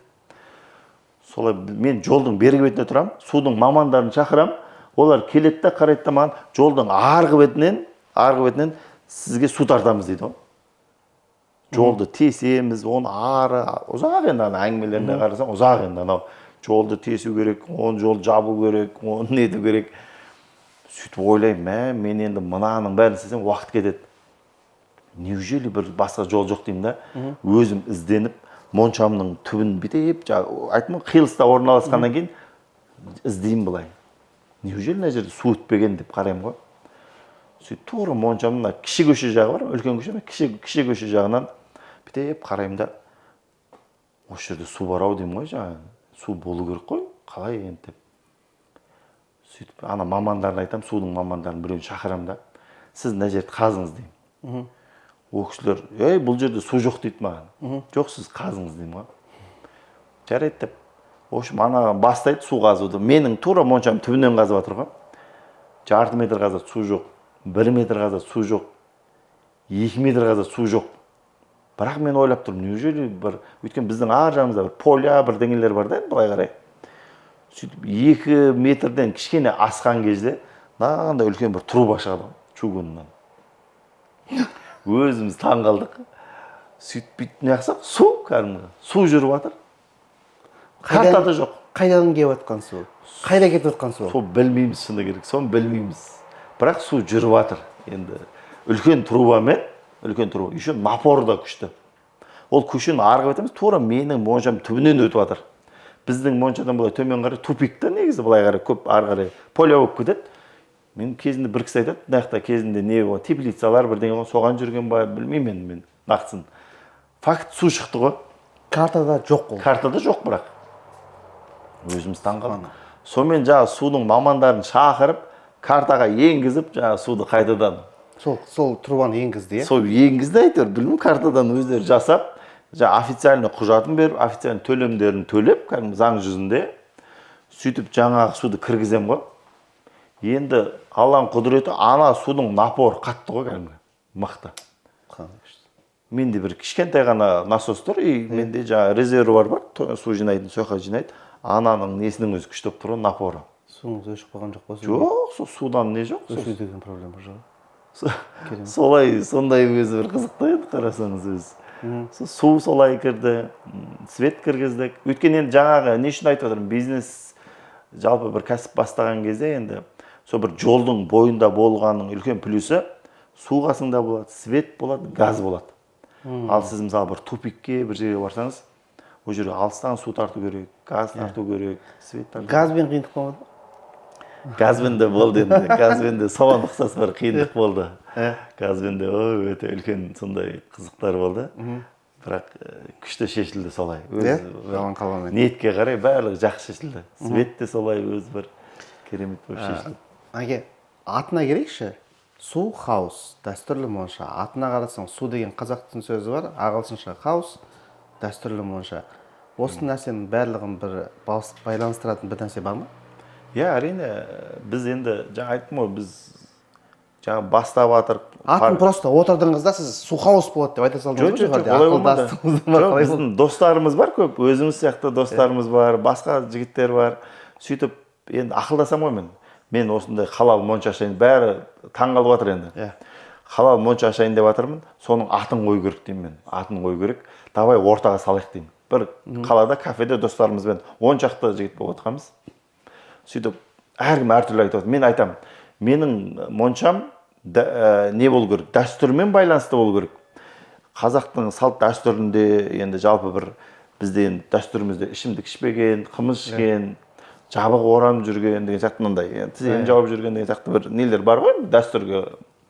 Солай мен жолдың бергі бетінде тұрамын, судың мамандарын шақырамын. Олар келеді де қарайды да маған жолдың арғы бетінен сізге су тартамыз дейді ғой. Жолды тесеміз, оны ары, ұзақ енді әңгімелеріне қарасаң, ұзақ енді анау жолды тесу керек, оны жол жабу керек, оны нету керек. Сөйтіп ойлаймын, мен енді мынаның бәрін істесем уақыт кетеді. Неужели бір басқа жол жоқ деймін да, өзім ізденіп, моншамның түбін бітеп, айтмын, қиылыста орналасқаннан кейін іздеймін былай. Неужели мына жерде су өтпеген деп қараймын ғой. Сөйтіп тура моншамның кіші көше жағы бар, үлкен көше, кіші көше жағынан бітеп қараймын да, осы жерде су бар ау деймін ғой, жаңағы су болу керек қой, қалай енді деп. Сөйтіп ана мамандарын айтам, судың мамандарын біреуін шақырамын да, сіз мына жерді қазыңыз деймін. Ол кісілер, бұл жерде су жоқ дейді маған. Жоқ, сіз қазыңыз деймін ғой. Жарайды деп. В общем, ана бастайды су қазуды. Менің тура моншам түбінен қазып жатыр ғой. 1,5 метр қазады су жоқ, 1 метр қазады су жоқ, 2 метр қазады су жоқ. Бірақ мен ойлап тұрмын, неужели бір, өйткені біздің ар жағымызда бір поля, бір деңгейлер бар да, былай қарай. Сөйтіп 2 метрден кішкене асқан кезде, мынандай үлкен бір труба шығады чугуннан. Өзіміз таң қалдық. Сөйтіп бүйтіп не қылсақ, су кәдімгі, су жүріп жатыр. Картада жоқ. Қайдан келіп жатқан су? Қайда кетіп жатқан су? Сол білмейміз, шыны керек, соны білмейміз. Бірақ су жүріп жатыр. Енді үлкен трубамен, еще напор да күшті. Ол көшені арғы бетіміз тура менің моншам түбінен өтіп жатыр. Біздің моншадан былай төмен қарай тупикта негізі былай қарай көп ары қарай поля болып кетеді. Мен кезінде бір кісі айтады, мынаяқта кезінде не болады, теплицалар бірдеңе соған жүрген ба, білмеймін мен нақтысын. Факт су шықты ғой. Картада жоқ ол. Картада жоқ бірақ. Өзіміз таң қалдық. Сонымен жаңағы судың мамандарын шақырып, картаға енгізіп, жаңағы суды қайтадан. Сол трубаны енгізді, е? Сол енгізді әйтеуір, білмеймін, картадан өздері жасап, жаңа официальный құжатын беріп, официальный төлемдерін төлеп, кәдімгі заң жүзінде сөйтіп жаңағы суды кіргізем ғой. Енді Алланың құдіреті, ана судың напоры қатты ғой, кәдімгі мықты. Менде бір кішкентай ғана насос тұр, менде жаңа резервуар бар, су жинайтын, сояққа жинайды. Ананың несінің өзі күшті тұр, напоры. Суыңыз өшіп қалған жоқ па? Жоқ, судан не жоқ. Өшу деген проблема жоқ. Сондай өзі бір қызықты еді, қарасаңыз өзі. Су солай кірді, свет кіргіздік. Өйткені енді жаңағы не үшін айтып отырмын, бизнес жалпы бір кәсіп бастаған кезде енді сол бір жолдың бойында болғанның үлкен плюсы су қасыңда болады, свет болады, газ болады. Ал сіз мысалы бір тупикке бір жерге барсаңыз, ол жерге алыстан су тарту керек, газ тарту керек, свет тарту керек. Газбен қиындық болмады ма? Газбен де болды енді. Газбен де соған ұқсас бір қиындық болды. Газбен де өте үлкен сондай қызықтар болды. Бірақ күшті шешілді солай. Жалған қалған. Ниетке қарай барлығы жақсы шешілді. Свет те солай өзі бір керемет болып шешілді. Әге, атына керейікші. Су хаус, дәстүрлі монша. Атына қарасаң, су деген қазақтың сөзі бар, ағылшынша хаус, дәстүрлі монша. Осы нәрсенің барлығын бір байланыстыратын бір нәрсе бар ма? Иә, әрине, біз енді жаңа айттым ғой, біз жаңа бастап жатырық. Атын просто отырдыңызда сіз су хаус болады деп айта салдыңыз ғой. Олай болмады. Біздің достарымыз бар көп, өзіміз сияқты достарымыз бар, басқа жігіттер бар. Сөйтіп енді ақылдасам ғой мен. Мен осындай халал монша ашайын, бәрі таңғалып жатыр енді. Халал монша ашайын деп жатырмын, соның атын қою керек деймін мен. Атын қою керек. Давай ортаға салайық деймін. Бір қалада кафеде достарымызбен 10 шақты жігіт болып отырғанбыз. Сөйтіп әркім әртүрлі айтып отыр. Мен айтамын, менің моншам не болу керек? Дәстүрмен байланысты болу керек. Қазақтың салт дәстүрінде енді жалпы бір бізде енді дәстүрімізде ішімдік ішпеген, қымыз ішкен, жабық орам жүрген деген сияқты мындай, тізені жауып жүрген деген сияқты бір нелер бар ғой дәстүрге.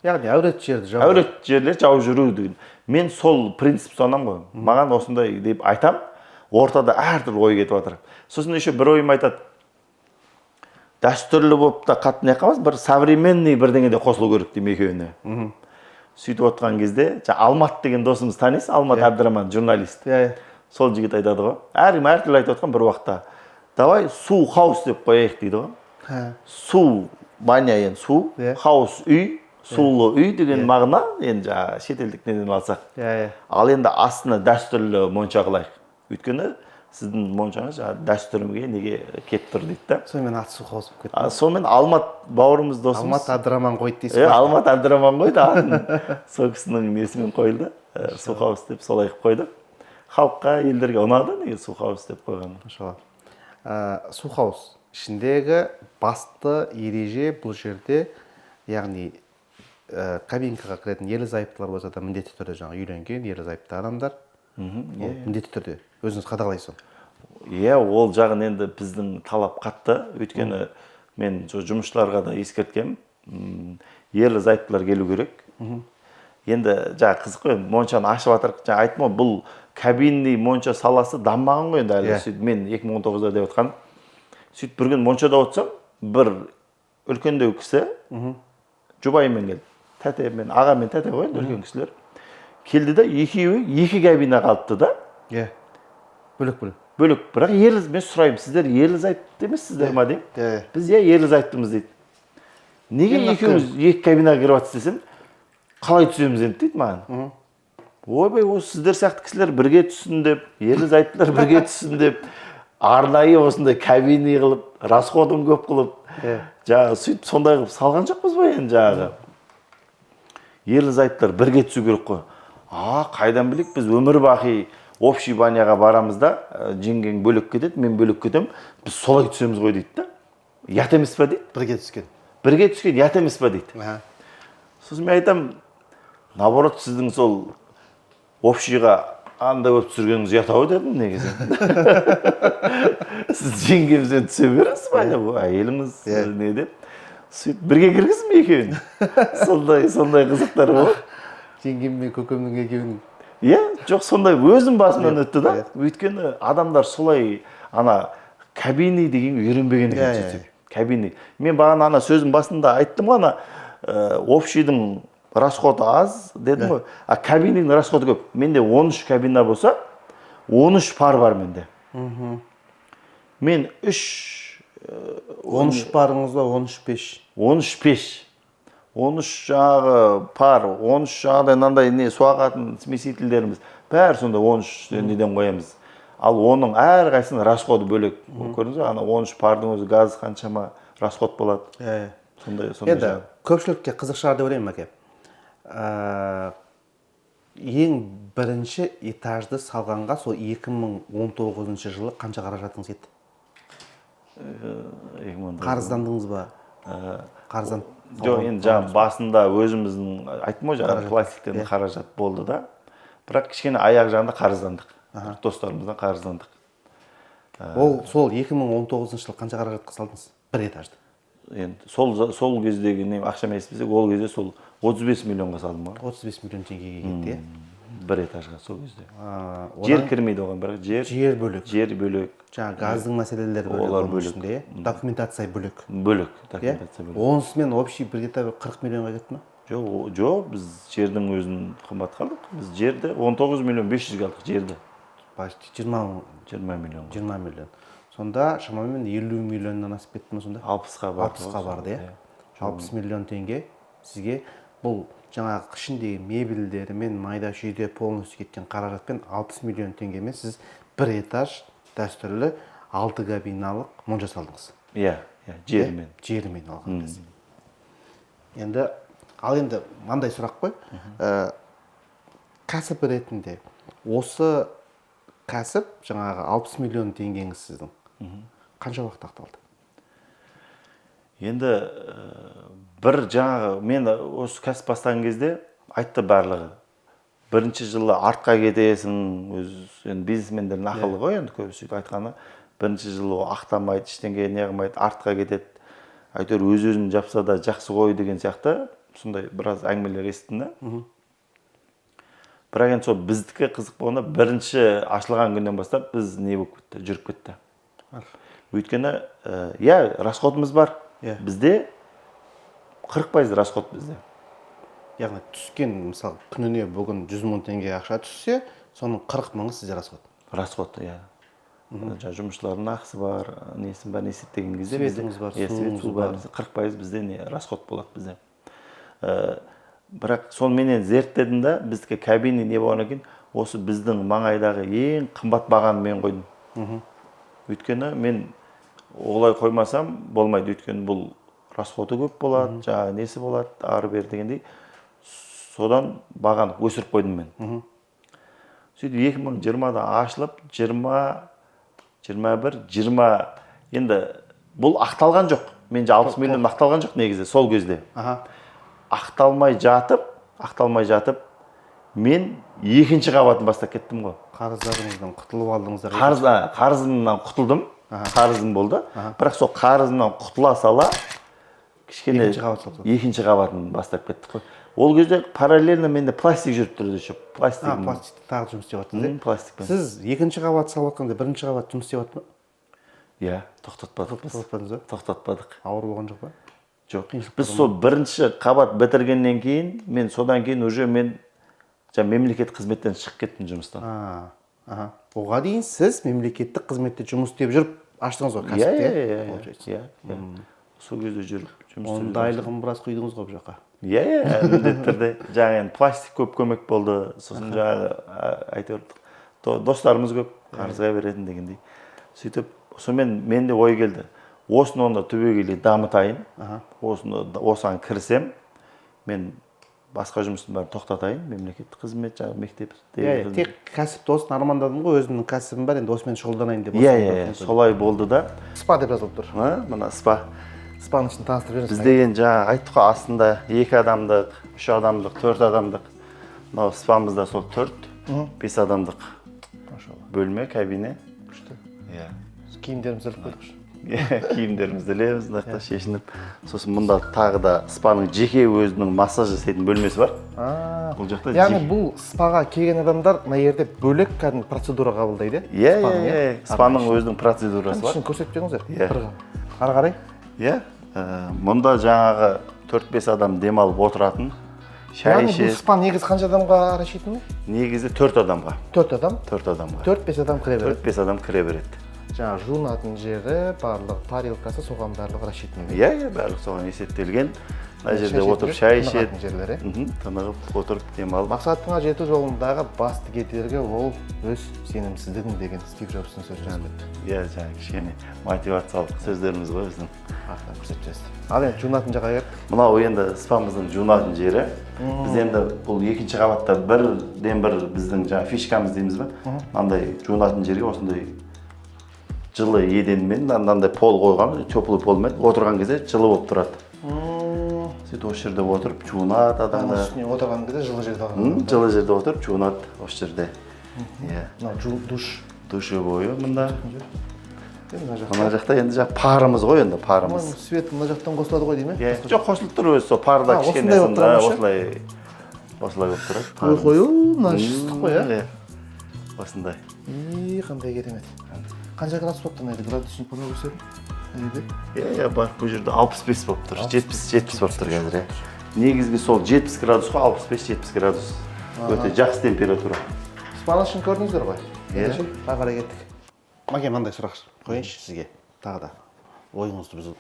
Яғни әурет жерді жауып. Әурет жерлер жауып жүру деген. Мен сол принцип ұстанамын ғой. Маған осындай деп айтам, ортада әртүрлі ой кетіп жатыр. Сосын еще бір ойым айтады. Дәстүрлі болып та қатты не қылмас, бір современный бірдеңе де қосылу керек деймін екеуіне. Сөйтіп отырған кезде, Алмат деген досымыз танисыз, Алмат Әбдіраман, журналист. Сол жігіт айтады ғой. Әркім әртүрлі айтып отқан бір уақытта. Давай су хаус деп қояйық дейді ғой. Су баня енді су, хаус үй, сулы үй деген мағына енді шетелдік неден алсақ. Ал енді астына дәстүрлі монша қылайық. Өйткені сіздің моншаңыз дәстүрімге неге кетіп тұр дейді да. Сонымен аты су хаус болып кетті. Сонымен Алмат бауырымыз досымыз. Алмат Әбдіраман қойды дейсіз. Алмат Әбдіраман қойды атын. Сол кісінің несімен қойылды. Су хаус деп солай қойды. Халыққа, елдерге ұнады неге су хаус деп қойған. Су хаус ішіндегі басты ереже бұл жерде, яғни кабинкаға кіретін ерлі-зайыптылар болса да міндетті түрде жаңа үйленген ерлі-зайыпты адамдар міндетті түрде өзіңіз қадағалайсыз. Иә, ол жағын енді біздің талап қатты. Өйткені мен жұмысшыларға да ескерткем, ерлі-зайыптылар келу керек. Енді жаңа қызық қой, моншаны ашып жатырық. Жаңа айттым ғой, бұл кабинный монша саласы даммаған ғой енді әлі. Мен 2019-да деп отқан. Сөйтіп бір күн моншада отырсам, бір үлкендеу кісі жұбайымен келді. Тәте мен, аға мен тәте ғой енді үлкен кісілер. Келді да екеуі екі кабина қалыпты да. Бөлек-бөлек. Бөлек. Бірақ мен сұраймын, сіздер ерлі-зайыпты емессіздер ма деймін. Біз ерлі-зайыптымыз дейді. Неге екеуіміз екі кабинаға кіріп жатсыз десем, қалай түсеміз енді дейді маған. Ойбай, осы сіздер сияқты кісілер бірге түссін деп, ерлі-зайыптылар бірге түссін деп, арнайы осындай кабина қылып, расходын көп қылып, жаңағы сөйтіп сондай қылып салған жоқпыз ба енді жаңағы. Ерлі-зайыптылар бірге түсу керек қой. Қайдан білек, біз өмір бақи общий баняға барамыз да, жеңгең бөлек кетеді, мен бөлек кетем, біз солай түсеміз ғой дейді да. Ят емес па дейді. Бірге түскен. Бірге түскен ят емес па дейді. Сосын мен айтам, наоборот, сіздің сол общийға андай болып түсіргеніңіз ятау дедім негізі. Сіз жеңгемізден түсе бересіз ба? Әйеліңіз не деп. Сөйтіп бірге кіргізім екеуін. Сондай қызықтар болды. Жеңгем мен көкемнің екеуінің. Иә, жоқ, сондай өзім басымнан өтті да. Өйткені адамдар солай кабини деген үйренбеген екен сөйтіп. Кабини. Мен бағана сөздің басында айттым ғой, общийдің расходы аз дедім ғой. Кабинидің расходы көп. Менде 13 кабина болса, 13 пар бар менде. Мен 13 барыңыз ба, 13 пеш? 13 пеш. 13 жағы пар, 13 жағдай мынандай не суағатын смесительдеріміз. Бәрі сонда 13 неден қоямыз. Ал оның әр қайсының расходы бөлек. Көрдіңіз бе? Ана 13 пардың өзі газ қаншама расход болады. Сондай енді көпшілікке қызық шығар деп ойлаймын, әке. Ең бірінші этажды салғанға сол 2019 жылы қанша қаражатыңыз кетті? Қарыздандыңыз ба? Жоқ, енді жаңа басында өзіміздің айттым ғой, жаңа пластиктен қаражат болды да. Бірақ кішкене аяқ жағында қарыздандық. Достарымыздан қарыздандық. Ол сол 2019 жылы қанша қаражатқа салдыңыз? Бір этажды. Енді сол кездегі ақшамен есептесек, ол кезде сол 35 миллионға салдым ғой. 35 миллион теңгеге кетті, бір этажға сол кезде. Жер кірмейді оған, бірақ жер бөлек. Жер бөлек. Жаңа газдың мәселелері бөлек. Олар бөлек. Документация бөлек. Бөлек, документация бөлек. Онысымен общий бір где-то 40 миллионға кетті ме? Жоқ, біз жердің өзін қымбат қалдық. Біз жерді 19 миллион 500-ге алдық жерді. Почти 20 миллион. 20 миллион. Сонда шамамен 50 миллионнан асып кетті ме сонда? 60-қа барды. 60-қа барды, 60 миллион теңге сізге бұл жаңағы ішіндегі мебельдері мен майда шүйде полностью кеткен қаражатпен 60 миллион теңгемен сіз бір этаж дәстүрлі 6 кабиналық монша салдыңыз. Жермен. Жермен алған кезде. Енді мынандай сұрақ қой. Кәсіп ретінде осы кәсіп жаңағы 60 миллион теңгеңіз сіздің қанша уақыт ақталды? Енді бір жаңағы мен осы кәсіп бастаған кезде айтты барлығы. Бірінші жылы артқа кетесің, енді бизнесмендердің ақылы ғой, енді көбісі сөйтіп айтқаны. Бірінші жылы ақтамайды, ештеңе не қылмайды, артқа кетеді. Әйтеуір өз-өзін жапса да жақсы ғой деген сияқты сондай біраз әңгімелер естідім да. Бірақ енді сол біздікі қызық болғанда бірінші ашылған күннен бастап біз не болып кетті, жүріп кетті. Өйткені, расходымыз бар. Бізде 40% расход бізде. Яғни түскен, мысалы, күніне бүгін 100 мың теңге ақша түссе, соның 40 мыңы сізде расход. Расход, жұмысшылардың ақысы бар, несін бар, есептеген кезде светіңіз бар, суыңыз бар. 40% бізде расход болады бізде. Бірақ сонымен зерттедім да, біздікі кабине не болған екен, осы біздің маңайдағы ең қымбат бағаны мен қойдым. Өйткені мен олай қоймасам болмайды, өйткені бұл расходы көп болады, жаңағы несі болады, ары бері дегендей. Содан бағаны өсіріп қойдым мен. Сөйтіп 2020-да ашылып, 20, 21, 20, енді бұл ақталған жоқ. Менде 60 миллион ақталған жоқ негізі сол кезде. Ақталмай жатып, мен екінші қабатын бастап кеттім ғой. Қарыздарыңыздан құтылып алдыңыздар. Қарызымнан құтылдым, қарызым болды. Бірақ сол қарызымнан құтыла сала, кішкене екінші қабатын бастап кеттік қой. Ол кезде параллельно менде пластик жүріп тұрды еще. Пластик тағы жұмыс істеп жатырсыз, пластикпен. Сіз екінші қабат салып жатқанда бірінші қабат жұмыс істеп жатыр ма? Тоқтатпадық. Ауыр болған жоқ па? Жоқ. Біз сол бірінші қабат бітіргеннен кейін, мен содан кейін уже мемлекеттік қызметтен шығып кеттім жұмыстан. Оға дейін сіз мемлекеттік қызметте жұмыс істеп жүріп аштыңыз ғой кәсіпте? Сол кезде жүріп жұмыс істеп. Оның айлығын біраз құйдыңыз ғой бұл жаққа? Міндетті түрде. Жаңағы пластик көп көмек болды. Сосын жаңағы әйтеуір достарымыз көп қарызға беретін дегендей. Сөйтіп, сонымен менде ой келді. Осыны онда түбегейлі дамытайын. Осыған кірсем, мен басқа жұмыстың бәрін тоқтатайын, мемлекеттік қызмет, жаңағы мектеп. Тек кәсіпті осыны армандадым ғой, өзімнің кәсібім бар, енді осымен шұғылданайын деп. Солай болды да. Спа деп жазылып тұр. Мына спа. Спаның ішін таныстырып беріңіз. Бізде енді жаңа айттық қой, астында 2 адамдық, 3 адамдық, 4 адамдық. Мынау спамызда сол 4-5 адамдық бөлме, кабине. Киімдерімізді іліп қойдық. Киімдерімізді ілеміз, мына шешініп. Сосын мұнда тағы да спаның жеке өзінің массаж жасайтын бөлмесі бар. Бұл жақта яғни бұл спаға келген адамдар мына жерде бөлек кәдімгі процедура қабылдайды. Спаның өзінің процедурасы бар. Көрсетіп беріңіздер. Ары қарай? Мұнда жаңағы 4-5 адам демалып отыратын шай Бұл ішеді. спа негізі қанша адамға рассчитан? Негізі 4 адамға. 4 адам? 4 адамға. 4-5 адам кіре береді. 4-5 адам кіре береді. Жаңағы жуынатын жері, барлығы тарелкасы соған барлығы рассчитан. Иә, барлық соған есептелген. Мына жерде Шай отырып ішеді, шай тынығатын ішеді. жерлері. Тынығып отырып демалып. Мақсатыңа жету жолындағы басты кедергі ол өз сенімсіздігің деген Стив Джобстың сөзі. Иә, жаңағы кішкене мотивациялық сөздеріміз ғой біздің. Артынан көрсетесіз. Ал енді жуынатын жаққа келіп. Мынау енді спамыздың жуынатын жері. Біз енді бұл екінші қабатта бірден бір біздің жаңағы фишкамыз дейміз ба? Мынандай жуынатын жерге осындай жылы еденмен, мынандай пол қойған, теплый полмен отырған кезде жылы болып тұрады. Сөйтіп осы жерде отырып жуынады адамдар. Үстіне отырған кезде жылы жерде отырған. Жылы жерде отырып жуынады осы жерде. Иә. Мынау душ. Душы бойы мында. Мына Мына жақта енді жаңағы парымыз ғой енді парымыз. свет мына жақтан қосылады ғой деймін. Иә, жоқ қосылып тұр өзі сол парда кішкене осылай болып тұрады. Қою, мына ыстық қой, иә? Осындай. Қандай керемет. Қанша градус болып тұр, градусын қоймай көрсетіп? Иә, бар бұл жерде 65 болып тұр. 70 болып тұр қазір. Негізгі сол 70 градусқа 65-70 градус. Өте жақсы температура. Спанашын көрдіңіздер ғой? Иә. Қарай кеттік. Мәке, мынандай сұрақ қойыңызшы сізге. Тағы да ойыңызды бұзып.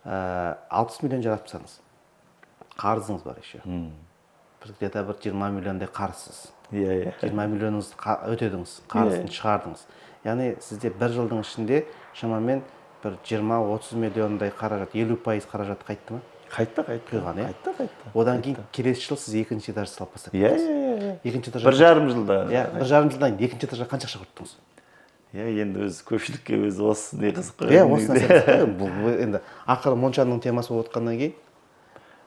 60 миллион жаратпасаңыз, қарызыңыз бар еще. Где-то бір 20 миллиондай қарызсыз. Иә. 20 миллионыңызды өтедіңіз, қарызын шығардыңыз. Яғни сізде бір жылдың ішінде шамамен бір 20-30 миллиондай қаражат, 50% қаражат қайтты ма? Қайтты. Құйған, иә? Қайтты. Одан кейін келесі жыл сіз екінші этаж салып бастап Иә. Екінші этаж. 1,5 жылда. Иә, 1,5 жылдан кейін екінші этажға қанша ақша құрттыңыз? Иә, енді өз көпшілікке өзі осы не қызық қой. Иә, осы нәрсе. Бұл енді ақыры моншаның темасы болып отқаннан кейін.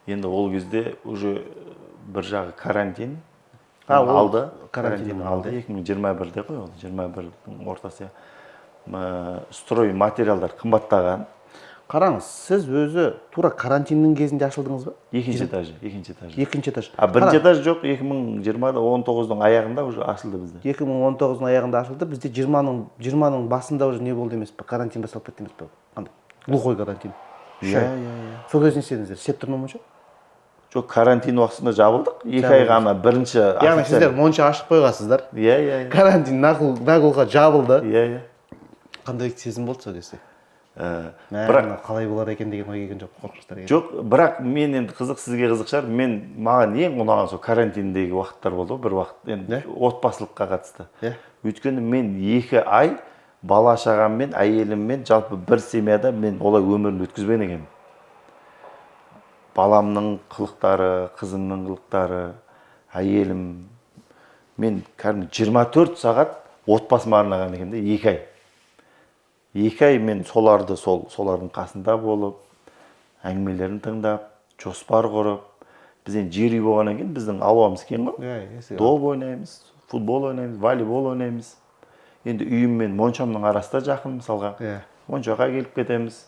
Енді ол кезде уже бір жағы карантин. Алды. Карантин алды. 2021-де ғой ол. 21-дің ортасы. Строй материалдар қымбаттаған. Қараңыз, сіз өзі тура карантиннің кезінде ашылдыңыз ба? Екінші этаж. Екінші этаж. Бірінші этаж жоқ, 2019-ның аяғында уже ашылды бізде. 2019-ның аяғында ашылды. Бізде 20-ның басында уже не болды емес пе? Карантин басталып кетті емес пе? Қандай? Глухой карантин. Иә. Сол кезде не істедіңіздер? Сектор монша? Жоқ, карантин уақытында жабылдық. 2 ай ғана бірінші Яғни сіздер монша ашып қойғансыздар. Иә. Карантин нақылға жабылды. Иә. Қандай сезім болды сол кезде? Бірақ қалай болар екен деген ой келген жоқ, қорқыныштар келген. жоқ, бірақ мен енді қызық, сізге қызық шығар. Маған ең ұнаған сол карантиндегі уақыттар болды ғой, бір уақыт енді отбасылыққа қатысты. Өйткені мен 2 ай бала шағаммен, әйеліммен, жалпы бір семьяда мен олай өмірімді өткізбеген екенмін. Баламның қылықтары, қызымның қылықтары, әйелім, мен кәдімгі 24 сағат отбасыма арнаған екенмін де 2 ай. 2 ай мен солардың қасында болып, әңгімелерін тыңдап, жоспар құрып, біз енді жер үй болғаннан кейін біздің алуамыз кең ғой. Доп ойнаймыз, футбол ойнаймыз, волейбол ойнаймыз. Енді үйім мен моншамның арасында жақын мысалға. Моншаға келіп кетеміз.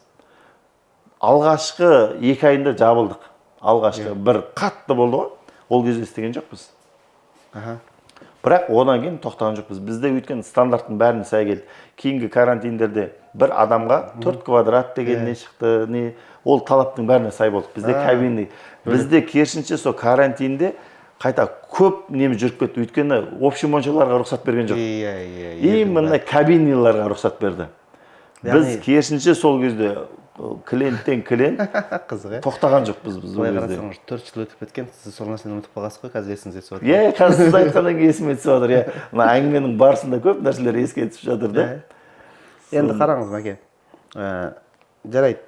Алғашқы 2 айында жабылдық. Алғашқы бір қатты болды ғой. Ол кезде істеген жоқпыз. Бірақ одан кейін тоқтаған жоқпыз. Бізде өткен стандарттың бәріне сай келді. Кейінгі карантиндерде бір адамға 4 квадрат деген не шықты, ол талаптың бәріне сай болды. Бізде кабинный. Бізде керісінше сол карантинде қайта көп неміз жүріп кетті. Өйткені общий моншаларға рұқсат берген жоқ. Именно кабинныйларға рұқсат берді. Біз керісінше сол кезде клиенттен клиент тоқтаған жоқпыз біз ол кезде. 4 жыл өтіп кеткен, сіз сол нәрсені ұмытып қалғансыз ғой, қазір есіңізге түсіп жатыр. Иә, қазір сіз айтқаннан кейін есіме түсіп жатыр. Иә, мына әңгіменің барысында көп нәрселер еске түсіп жатыр да. Енді қараңыз, Мәке. Жарайды,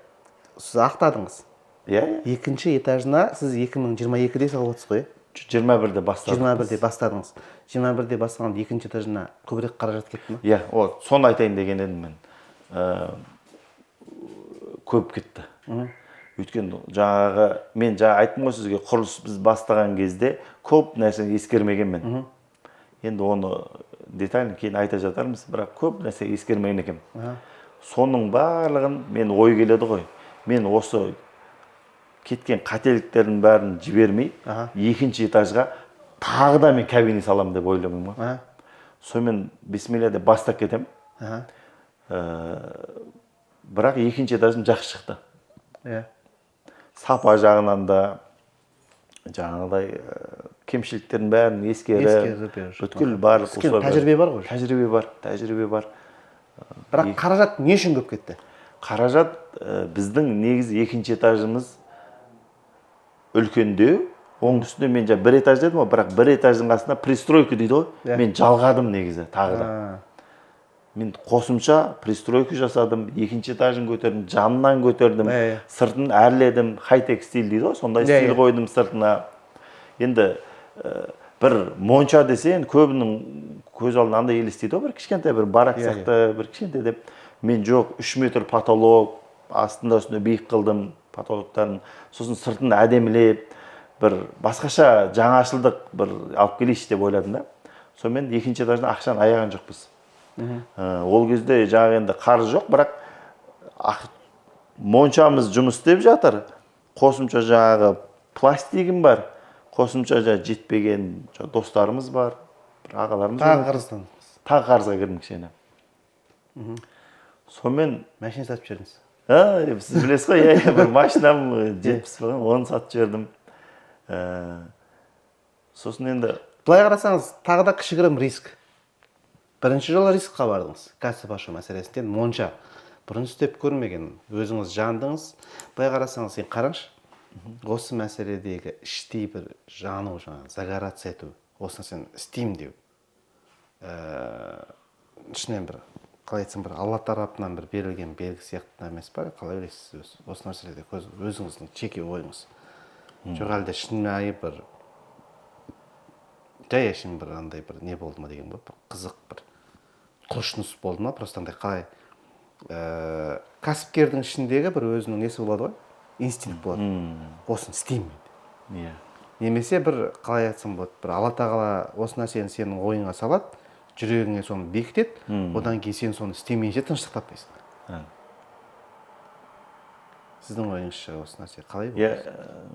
сіз ақтадыңыз. Иә. Екінші этажына сіз 2022-де салып отырсыз ғой? 21-де бастадыңыз. 21-де бастадыңыз. 21-де бастаған екінші этажына көбірек қаражат кетті ме? Иә, соны айтайын деген едім мен. Көп кетті. Өйткені мен айттым ғой сізге, құрылыс біз бастаған кезде көп нәрсені ескермегенмін. Енді оны детально кейін айта жатармыз, бірақ көп нәрсе ескермеген екенмін. Соның барлығын мен ой келеді ғой. Мен осы кеткен қателіктердің бәрін жібермей, екінші этажға тағы да мен кабине саламын деп ойламын ғой. Сонымен бисмилля деп бастап кетемін. Бірақ екінші этажым жақсы шықты. Сапа жағынан да, жаңағыдай кемшіліктердің бәрін ескеріп ескеріп бүткіл барлық Өйткені тәжірибе бар ғой. тәжірибе бар. Бірақ қаражат не үшін көп кетті? Қаражат біздің негізі екінші этажымыз үлкендеу. Оның үстіне мен жаңа бір этаж дедім ғой, бірақ бір этаждың астына пристройка дейді ғой. Мен жалғадым негізі тағы да. Мен қосымша пристройка жасадым, екінші этажын көтердім, жанынан көтердім, сыртын әрледім, хай-тек стиль дейді ғой, сондай стиль қойдым сыртына. Енді бір монша десе, енді көбінің көз алдына андай елестейді ғой, бір кішкентай бір барак сияқты, бір кішкентай деп. Мен жоқ, 3 метр потолок, астында үстіне биік қылдым потолоктарын, сосын сыртын әдемілеп, бір басқаша жаңашылдық бір алып келейінші деп ойладым да. Сонымен екінші этаждан ақшаны аяған жоқпыз. Ол кезде жаңағы енді қарыз жоқ, бірақ моншамыз жұмыс істеп жатыр. Қосымша жаңағы пластигім бар. Қосымша жетпеген достарымыз бар, бір ағаларымыз бар. Тағы қарызға кірдім кішкене. Сонымен машина сатып жібердіңіз. Сіз білесіз ғой, бір машинам 70 болған, оны сатып жібердім. Сосын енді Былай қарасаңыз, тағы да кішігірім риск. Бірінші жолы рискқа бардыңыз. Кәсіп ашу мәселесінде монша. Бұрын істеп көрмеген, өзіңіз жандыңыз. Былай қарасаңыз, сен қараңшы. Осы мәселедегі іштей бір жану, загораться ету, осыны сен істеймін деу. Ішінен бір, қалай айтсам, бір Алла тарапынан бір берілген белгі сияқты емес па? Қалай ойлайсыз осы мәселеде өзіңіздің жеке ойыңыз? Жоқ әлде шынайы бір жай әшейін бір андай бір не болды ма деген бір қызық бір құлшыныс болды ма? Просто андай қалай кәсіпкердің ішіндегі бір өзінің несі болады ғой? Инстинкт болады. Осын істеймін дейді. Немесе бір қалай айтсам болады, бір Алла тағала осы нәрсені сенің ойыңа салады, жүрегіңе соны бекітеді, одан кейін сен соны істемейінше тыныштық таппайсың. Сіздің ойыңызша осы нәрсе қалай болады?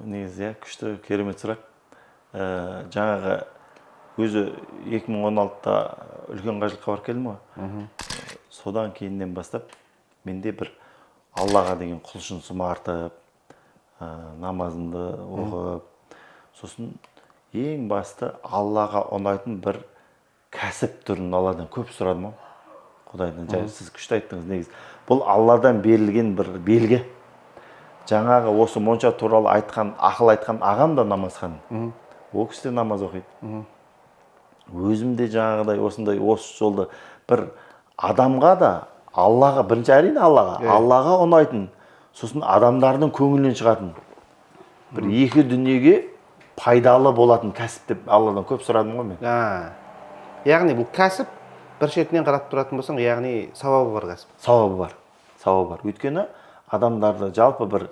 Негізі күшті, керемет сұрақ. Жаңағы өзі 2016-та үлкен қажылыққа барып келдім ғой. Содан кейіннен бастап менде бір Аллаға деген құлшынысым артып, намазымды оқып, сосын ең басты Аллаға ұнайтын бір кәсіп түрін Алладан көп сұрадым ғой. Құдайдан, сіз күшті айттыңыз негізі. Бұл Алладан берілген бір белгі. Жаңағы осы монша туралы ақыл айтқан ағам да намазхан. Ол кісі де намаз оқиды. Өзім де жаңағыдай осындай осы жолды бір адамға да Аллаға, бірінші әрине Аллаға ұнайтын, сосын адамдардың көңілінен шығатын бір екі дүниеге пайдалы болатын кәсіп деп Алладан көп сұрадым ғой мен. Яғни бұл кәсіп бір шетінен қарап тұратын болсаң, яғни сауабы бар кәсіп. Сауабы бар. Өйткені адамдарды жалпы бір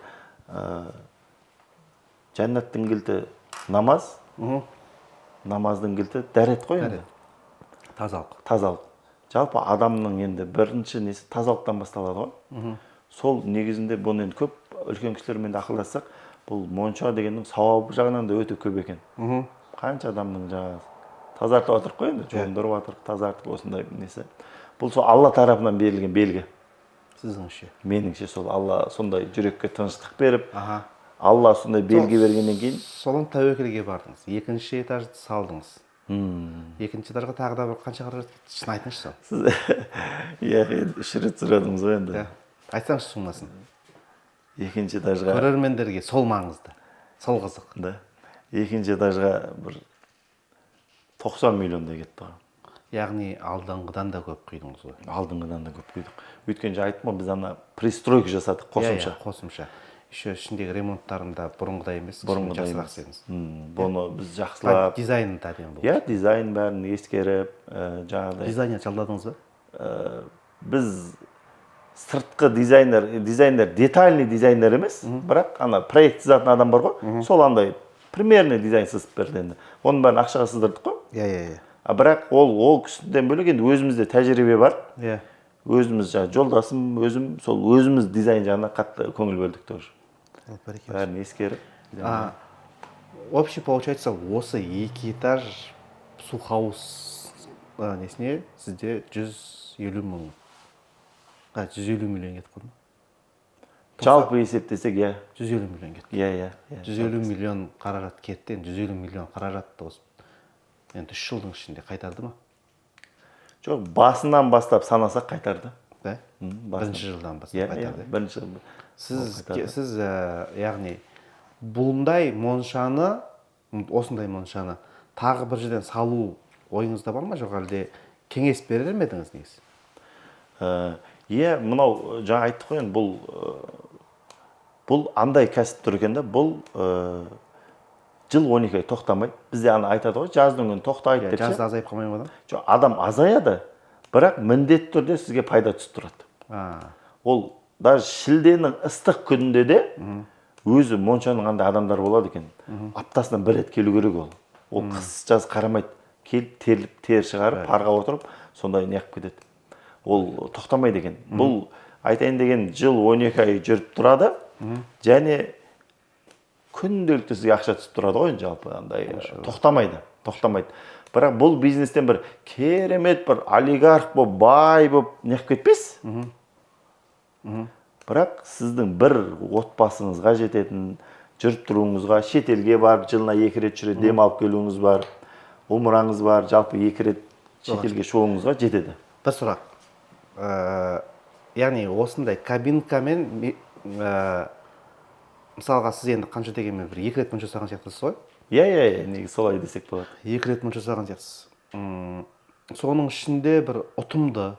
жәннаттың кілті намаз, намаздың кілті дәрет қой енді. Тазалық. Жалпы адамның енді бірінші несі тазалықтан басталады ғой. Сол негізінде бұны енді көп үлкен кісілермен де ақылдассақ, бұл монша дегеннің сауабы жағынан да өте көп екен. Қанша адамның жаңағы тазартып отырып қой енді, жуындырып отырып, тазартып осындай несі. Бұл сол Алла тарапынан берілген белгі. Сізіңше? Меніңше сол Алла сондай жүрекке тыныштық беріп, Алла сондай белгі бергеннен кейін. Солон тәуекелге бардыңыз. Екінші этажды салдыңыз. Екінші этажға тағы да бір қанша қаражат кетті? Шын айтыңызшы сол. Сіз 3 рет сұрадыңыз ғой енді. Айтсаңызшы суммасын. Екінші этажға. Көрермендерге сол маңызды, сол қызық. Екінші этажға бір 90 миллиондай кетті ғой. Яғни алдыңғыдан да көп құйдыңыз ғой. Алдыңғыдан да көп құйдық. Өйткені айттым ғой, біз ана пристройка жасадық қосымша. Қосымша. Еще ішіндегі ремонттарында бұрынғыдай емес, жақсырақ істедіңіз. Бұны біз жақсылап. Дизайны да әдемі болды. Дизайн бәрін ескеріп, жаңағыдай. Дизайнер жалдадыңыз ба? Біз сыртқы дизайнер детальный дизайнер емес, бірақ ана проект сызатын адам бар ғой, сол андай примерный дизайн сызып берді енді. Оның бәрін ақшаға сыздырдық қой. Бірақ ол кісіден бөлек енді өзімізде тәжірибе бар. Өзіміз жолдасым, сол өзіміз дизайн жағына қатты көңіл бөлдік тоже. Бәрін ескеріп. Общий получается, осы 2 этаж сухаус несіне сізде 150 мың. 150 миллион кетіп қалды ма? жалпы есептесек, иә. 150 миллион кетті. Иә. 150 миллион қаражат кетті, енді 150 миллион қаражатты осы енді 3 жылдың ішінде қайтарды ма? Жоқ, басынан бастап санасақ қайтарды. Да? Бірінші жылдан бастап қайтарды. Бірінші жылдан. Сіз яғни бұндай моншаны, осындай моншаны тағы бір жерден салу ойыңызда бар ма, жоқ әлде кеңес берер ме едіңіз негізі? Иә, мынау жаңа айттық қой, бұл андай кәсіп тұр екен да, бұл жыл 12 ай тоқтамайды. Бізде ана айтады ғой, жаздың күні тоқтайды деп. Жазда азайып қалмай ма? Жоқ, адам азаяды, бірақ міндетті түрде сізге пайда түсіп тұрады. Ол даже шілденің ыстық күнінде де өзі моншаның қандай адамдар болады екен. Аптасынан бір рет келу керек ол. Ол қыс жаз қарамайды. Келіп теріліп тер шығарып, парға отырып, сондай неғып кетеді. Ол тоқтамайды екен. Бұл айтайын деген жыл 12 ай жүріп тұрады. Және күнделікті сізге ақша түсіп тұрады ғой, жалпы андай тоқтамайды. Бірақ бұл бизнестен бір керемет бір олигарх болып, бай болып неғып кетпес. Бірақ сіздің бір отбасыңызға жететін, жүріп тұруыңызға, шетелге барып, жылына 2 рет жүріп демалып келуіңіз бар, умраңыз бар, жалпы 2 рет шетелге шығуыңызға жетеді. Бір сұрақ. Яғни осындай кабинкамен мысалға сіз енді қанша дегенмен бір 2 рет монша жасаған сияқтысыз ғой? Иә, неге солай десек болады. 2 рет монша жасаған сияқтысыз. Соның ішінде бір ұтымды,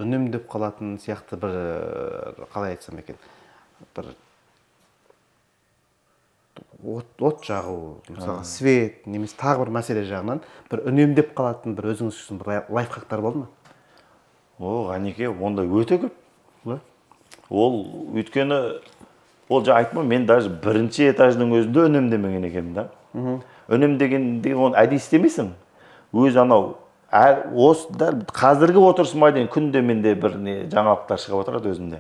үнемдеп қалатын сияқты бір, қалай айтсам екен, бір от жағу, мысалы свет, немесе тағы бір мәселе жағынан бір үнемдеп қалатын бір өзіңіз үшін бір лайфхактар болды ма? Ғанеке, ондай өте көп. Ол өйткені, ол жаңа айтма, мен даже бірінші этаждың өзінде үнемдемеген екенмін да. Үнемдегенде оны әдейі істемейсің. Өз анау қазіргі отырысыма дейін күнде менде бір жаңалықтар шығып отырады өзімде.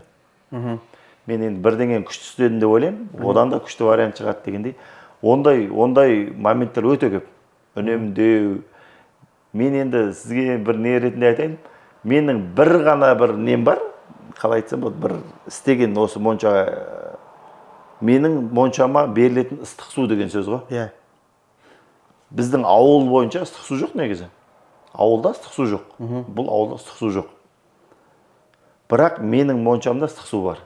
Мен енді бірдеңені күшті істедім деп ойлаймын, одан да күшті вариант шығады дегендей. Ондай моменттер өте көп. Үнемдеу. Мен енді сізге бір не ретінде айтайын, менің бір ғана бір нем бар, қалай айтсам болады, бір істеген осы моншаға, менің моншама берілетін ыстық су деген сөз ғой. Иә. Біздің ауыл бойынша ыстық су жоқ негізі. Ауылда ыстық су жоқ. Бұл ауылда ыстық су жоқ. Бірақ менің моншамда ыстық су бар.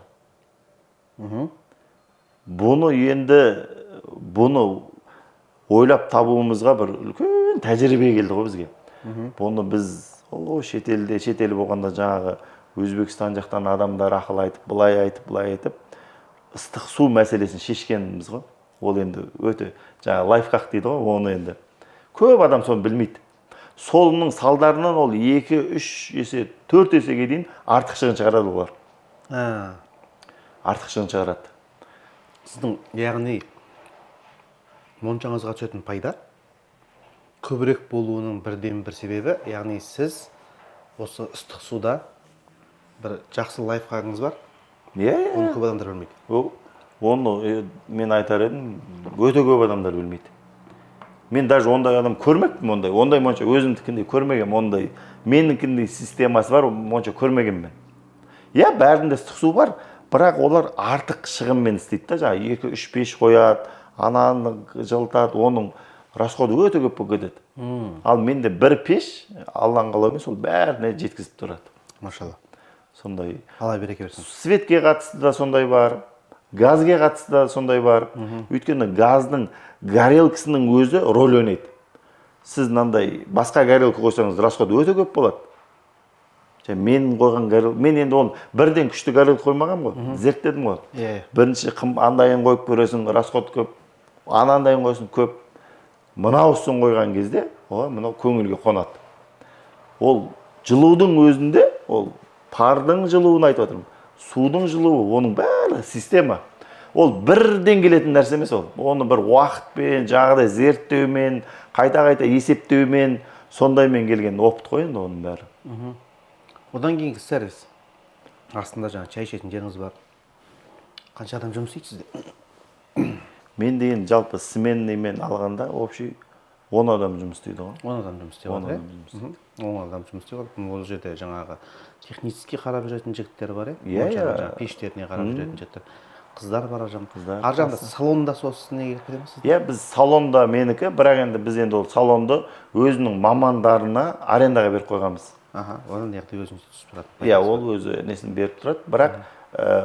Бұны ойлап табуымызға бір үлкен тәжірибе келді ғой бізге. Бұны біз шетел болғанда жаңағы Өзбекстан жақтан адамдар ақыл айтып, былай айтып, ыстық су мәселесін шешкеніміз ғой. Ол енді өте жаңағы лайфхак дейді ғой, оны енді көп адам соны білмейді. Солының салдарынан ол 2-3 есе, 4 есеге дейін артық шығын шығарады олар. Артық шығын шығарады. Сіздің яғни моншаңызға түсетін пайда көбірек болуының бірден бір себебі, яғни сіз осы ыстық суда бір жақсы лайфхагыңыз бар. Оны көп адамдар білмейді. Оны мен айтар едім, өте көп адамдар білмейді. Мен даже ондай адам көрмеппін, ондай монша өзімдікіндей көрмеген, ондай менікіндей системасы бар, монша көрмеген мен. Иә, бәрінде ыстық су бар, бірақ олар артық шығынмен істейді да, жаңа 2-3 пеш қояды, ананы жылытады, оның расходы өте көп болып кетеді. Ал менде бір пеш, Алланың қалауымен сол бәріне жеткізіп тұрады. Машалла. Сондай. Алла береке берсін. Светке қатысты да сондай бар, газге қатысты да сондай бар. Өйткені газдың горелкасының өзі рөл ойнайды. Сіз мынандай басқа горелка қойсаңыз, расходы өте көп болады. Мен қойған горелка, мен енді оны бірден күшті горелка қоймағам ғой, зерттедім ғой. Бірінші андайын қойып көресің, расход көп, анандайын қойсын көп. Мынаусын қойған кезде, мынау көңілге қонады. Ол жылудың өзінде, ол пардың жылуын айтып отырмын. Судың жылуы, оның бәрі система. Ол бірден келетін нәрсе емес ол. Оны бір уақытпен, жаңағыдай зерттеумен, қайта-қайта есептеумен, сондаймен келген опыт қой енді оның бәрі. Одан кейінгі сервис. Астында жаңа чай ішетін жеріңіз бар. Қанша адам жұмыс істейді сізде? Мен деген жалпы сменныймен алғанда общий 10 адам жұмыс істейді ғой. 10 адам жұмыс істейді. 10 адам жұмыс істейді. Ол жерде жаңағы технически қарап жүретін жігіттер бар, иә? Пештеріне қарап жүретін жігіттер. қыздар бар ар Қыздар, жағында салонда сосын неге кетеміз? Иә, біз салонда менікі, бірақ енді біз енді ол салонды өзінің мамандарына арендаға беріп қойғанбыз. Аха, оны яқты өзіңіз түсіп тұрады. Иә, ол өзі несін беріп тұрады, бірақ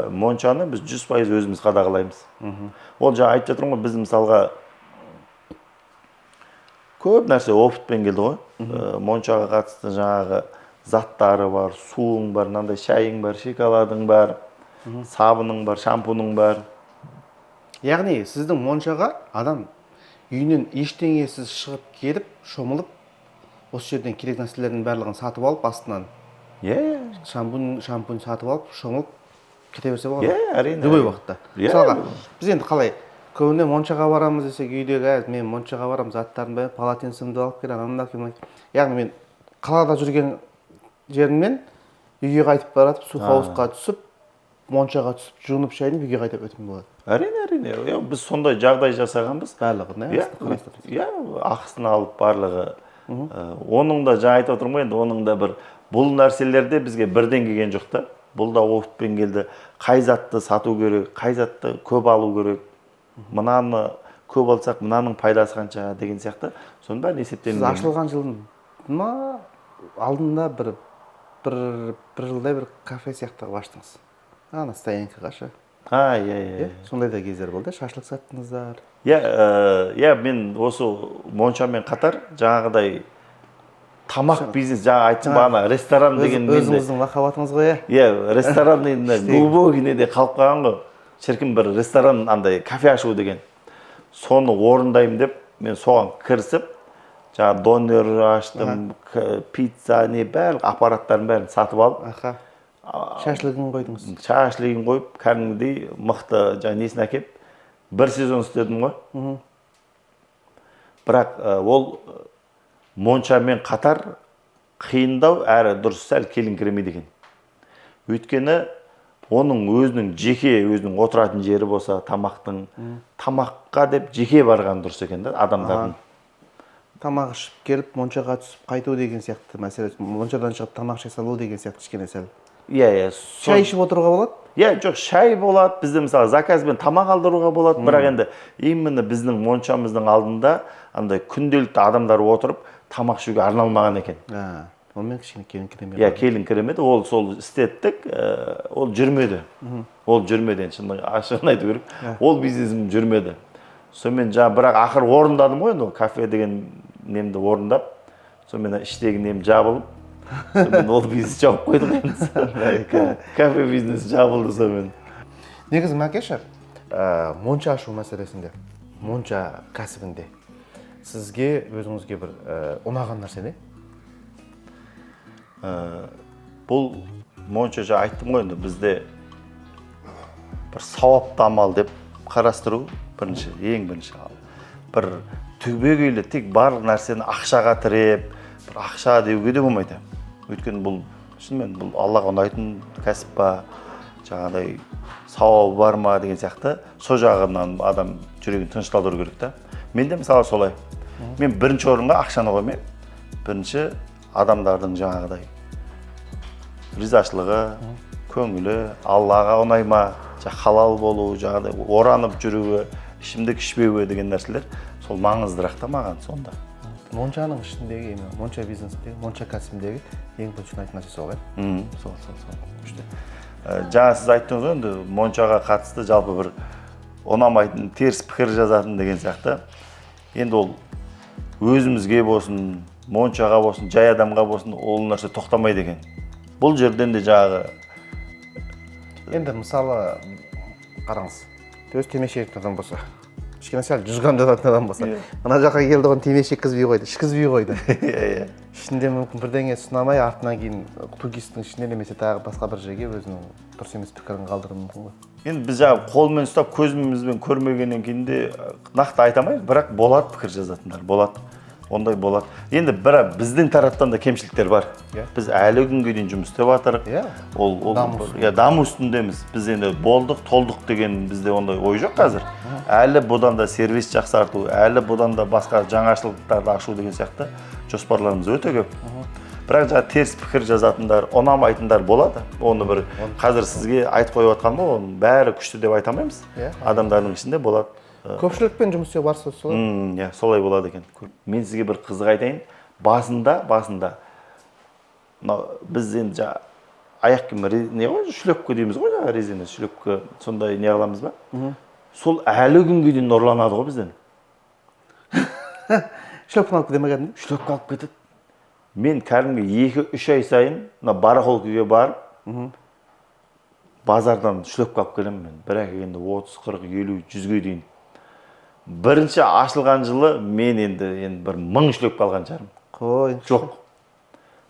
моншаны біз 100% өзіміз қадағалаймыз. Ол жаңа айтып жатырмын ғой, біз мысалға көп нәрсе опытпен келді ғой. Моншаға қатысты жаңағы заттары бар, суың бар, мынандай шайың бар, шоколадың бар, сабының бар, шампуның бар. Яғни сіздің моншаға адам үйінен ештеңесіз шығып келіп, шомылып, осы жерден керек нәрселердің барлығын сатып алып, астынан шампунь сатып алып, шомылып кете берсе болады. Әрине. Любой уақытта. Мысалға, біз енді қалай көбіне моншаға барамыз десек, үйдегі мен моншаға барамын, заттарын бәрін, полотенцемді алып келем, анандай. Яғни мен қалада жүрген жерімнен үйге қайтып баратып, су хауысқа түсіп, моншаға түсіп, жуынып шайынып, үйге қайтып өтім болады. Әрине. Біз сондай жағдай жасағанбыз. Барлығын, ақысын алып барлығы. Оның да жаңа айтып отырмын ғой, енді оның да бір бұл нәрселерде бізге бірден келген жоқ та. Бұл да опытпен келді. Қай затты сату керек, қай затты көп алу керек. Мынаны көп алсақ, мынаның пайдасы қанша деген сияқты. Соның бәрін есептенген. Сіз ашылған жылдың алдында бір жылдай бір кафе сияқты аштыңыз. Стоянкаға ше. Иә. Сондай да кездер болды, шашлық саттыңыздар. Иә, мен осы моншамен қатар жаңағыдай тамақ бизнес, жаңа айттым бағана, ресторан деген өзіңіздің лақабатыңыз ғой, иә, ресторан енді глубокий неде қалып қалған ғой. Шіркін бір ресторан, андай кафе ашу деген. Соны орындаймын деп, мен соған кірісіп, жаңа донер аштым, пицца, барлық аппараттарын бәрін сатып алып, шашлығын қойдыңыз. Шашлығын қойып, кәдімгідей мықты жаңа несін әкеп, бір сезон істедім ғой. Бірақ ол моншамен қатар қиындау, әрі дұрыс сәл келіңкіремейді екен. Өйткені оның өзінің жеке, өзінің отыратын жері болса, тамаққа деп жеке барған дұрыс екен да, адамдардың. Тамақ ішіп келіп, моншаға түсіп қайту деген сияқты мәселе, моншадан шығып тамақ жасалу деген сияқты кішкене сәл. Иә. Шай ішіп отыруға болады? Иә, жоқ, шай болады, бізде мысалы заказбен тамақ алдыруға болады, бірақ енді именно біздің моншамыздың алдында андай күнделікті адамдар отырып тамақ ішуге арналмаған екен. Онымен кішкене келіңкіремеді. Иә, келіңкіремеді, ол сол істеттік, ол жүрмеді. Ол жүрмеді, ашығын айту керек. Ол бизнесім жүрмеді. Сонымен жаңа бірақ ақыр орындадым ғой, кафе деген немді орындап, сонымен іштегі нем жабылып, сонымен ол бизнес жауып қойдық енді. Кафе бизнесі жабылды сонымен. Негізі Мәкеша, монша ашу мәселесінде, монша кәсібінде сізге, өзіңізге бір ұнаған нәрсе не? Бұл монша жаңа айттым ғой, енді бізде бір сауапты амал деп қарастыру бірінші, ең бірінші. Бір түбегейлі тек барлық нәрсені ақшаға тіреп, бір ақша деуге де болмайды. Өйткені бұл шынымен бұл Аллаға ұнайтын кәсіп па, жаңағыдай сауабы бар ма деген сияқты, сол жағынан адам жүрегін тынышталдыру керек та. Менде мысалы солай. Мен бірінші орынға ақшаны қоймаймын. Бірінші адамдардың жаңағыдай ризашылығы, көңілі, Аллаға ұнай ма, халал болу, жаңағыдай оранып жүруі, ішімдік ішпеуі деген нәрселер сол маңыздырақ та маған сонда. Моншаның ішіндегі, монша бизнесіндегі, монша кәсібіндегі ең бірінші ұнайтын нәрсе сол, Сол. Жаңа сіз айттыңыз ғой, енді моншаға қатысты жалпы бір ұнамайтын, теріс пікір жазатын деген сияқты. Енді ол өзімізге болсын, моншаға болсын, жай адамға болсын, ол нәрсе тоқтамайды екен. Бұл жерден де жағы. Енді мысалы қараңыз, өз темешек адам болса, кішкене сәл жүзган жататын адам болса, ана жаққа келді оған темешек кізбей қойды, ішкізбей қойды. Ішінде мүмкін бірдеңе ұнамай, артынан кейін тугистің ішінде немесе тағы басқа бір жерге өзінің дұрыс емес пікірін қалдыруы мүмкін ғой. Енді біз жаңағы қолмен ұстап, көзімізбен көрмегеннен кейін де нақты айта алмаймыз, бірақ болады пікір жазатындар, болады. Ондай болады. Енді бірақ біздің тараптан да кемшіліктер бар. Біз әлі күнге дейін жұмыс істеп жатырық. Ол даму үстіндеміз. Біз енді болдық, толдық деген бізде ондай ой жоқ қазір. Әлі бұдан да сервис жақсарту, әлі бұдан да басқа жаңашылдықтарды ашу деген сияқты жоспарларымыз өте көп. бірақ жаңағы теріс пікір жазатындар, ұнамайтындар болады. Оны бір қазір сізге айтып қойып жатқаным ғой, оның бәрі күшті деп айта алмаймыз. Адамдардың ішінде болады. Көпшілікпен жұмыс істеу барысы солай. Иә, солай болады екен. Мен сізге бір қызық айтайын. Басында біз енді жаңағы аяқ киім не ғой, шлепка дейміз ғой, жаңағы резина шлепка, сондай не қыламыз ба? Сол әлі күнге дейін ұрланады ғой бізден. Шлепканы алып кете ме кәдімгі? Шлепка алып кетеді. Мен кәдімгі 2-3 ай сайын барахолкаға барып, базардан шлепка алып келемін мен. Бірақ енді 30, 40, 50, 100-ге дейін. Бірінші ашылған жылы мен енді бір 1000 шлепка алған шығармын. Қой. Жоқ.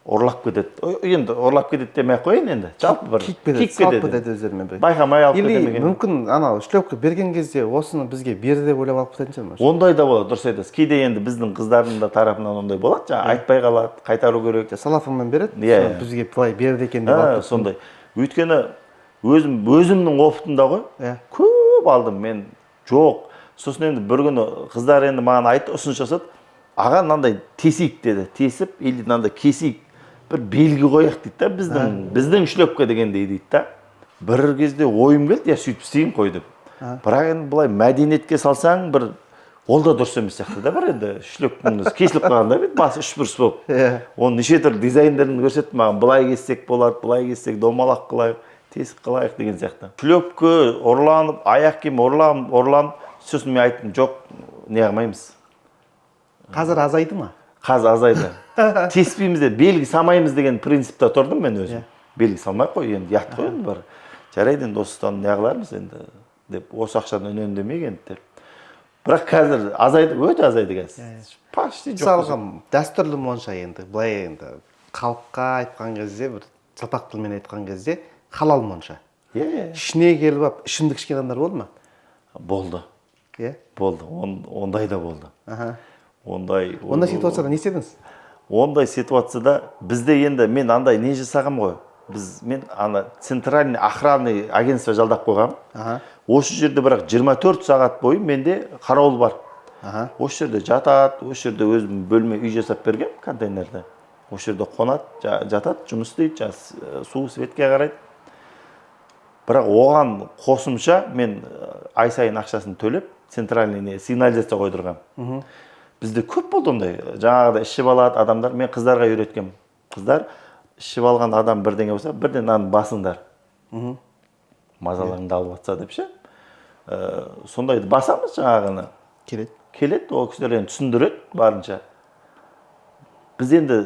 Ұрлап кетеді. Енді ұрлап кетеді демей-ақ қойын енді. Жалпы бір киіп кетеді өздерімен бір. Байқамай алып кетеді Или мүмкін анау шлепка берген кезде осыны бізге бер деп ойлап алып кететін шығар. Ондай да болады, дұрыс айтасыз. Кейде енді біздің қыздардың да тарапынан ондай болады. Жаңа айтпай қалады, қайтару керек. Салафонмен береді. Бізге былай берді екен деп алып. Сондай. Өйткені өзімнің опытымда ғой. Көп алдым мен. Жоқ. Сосын енді бір күні қыздар енді маған айтты, ұсыныс жасады. Аға мынандай тесейік деді. Тесіп, или мынандай кесейік. Бір белгі қояқ дейді да, біздің шлепка дегендей дейді да. Бір кезде ойым келді, сөйтіп істейін қой деп. Бірақ енді былай мәдениетке салсаң, бір ол да дұрыс емес сияқты да, бір енді шлепкаңыз кесіліп қалғанда бет басы үш бұрыс болып. Оны неше түрлі дизайндерін көрсетті маған, былай кессек болады, былай кессек домалақ қылайық, тесік қылайық деген сияқты. Шлепка ұрланып, аяқ киім ұрланып, сосын мен айттым, жоқ, не қылмаймыз. Қазір азайды ма? Қазір азайды. Теспейміз де, белгі самаймыз деген принципта тұрдым мен өзім. Белгі салмай қой, енді ят қой енді бар. Жарайды енді осыдан не қылармыз енді деп, осы ақшаны үнемдемейік енді деп. Бірақ қазір азайды, өте азайды қазір. Почти жоқ. Мысалға дәстүрлі монша енді, былай енді халыққа айтқан кезде, бір сапақ тілмен айтқан кезде халал монша. Ішіне келіп алып, ішімдік ішкен адамдар болды ма? Болды. Болды, ондай да болды. Ондай ситуацияда не істедіңіз? Ондай ситуацияда бізде енді мен андай не жасағам ғой. Мен центральный охранный агентство жалдап қойғам. Осы жерде бірақ 24 сағат бойы менде қарауыл бар. Осы жерде жатады, осы жерде өзім бөлме үй жасап берген контейнерді. Осы жерде қонады, жатады, жұмыс істейді, су светке қарайды. Бірақ оған қосымша мен ай сайын ақшасын төлеп, центральный сигнализация қойдырғам. Бізде көп болды ондай. Жаңағыда ішіп алады адамдар. Мен қыздарға үйреткем. Қыздар ішіп алған адам бірдеңе болса, бірден нанын басыңдар. Мазаларыңды алып жатса деп ше. Сондайды басамыз жаңағыны. Келеді, ол кісілер енді түсіндіреді барынша. Біз енді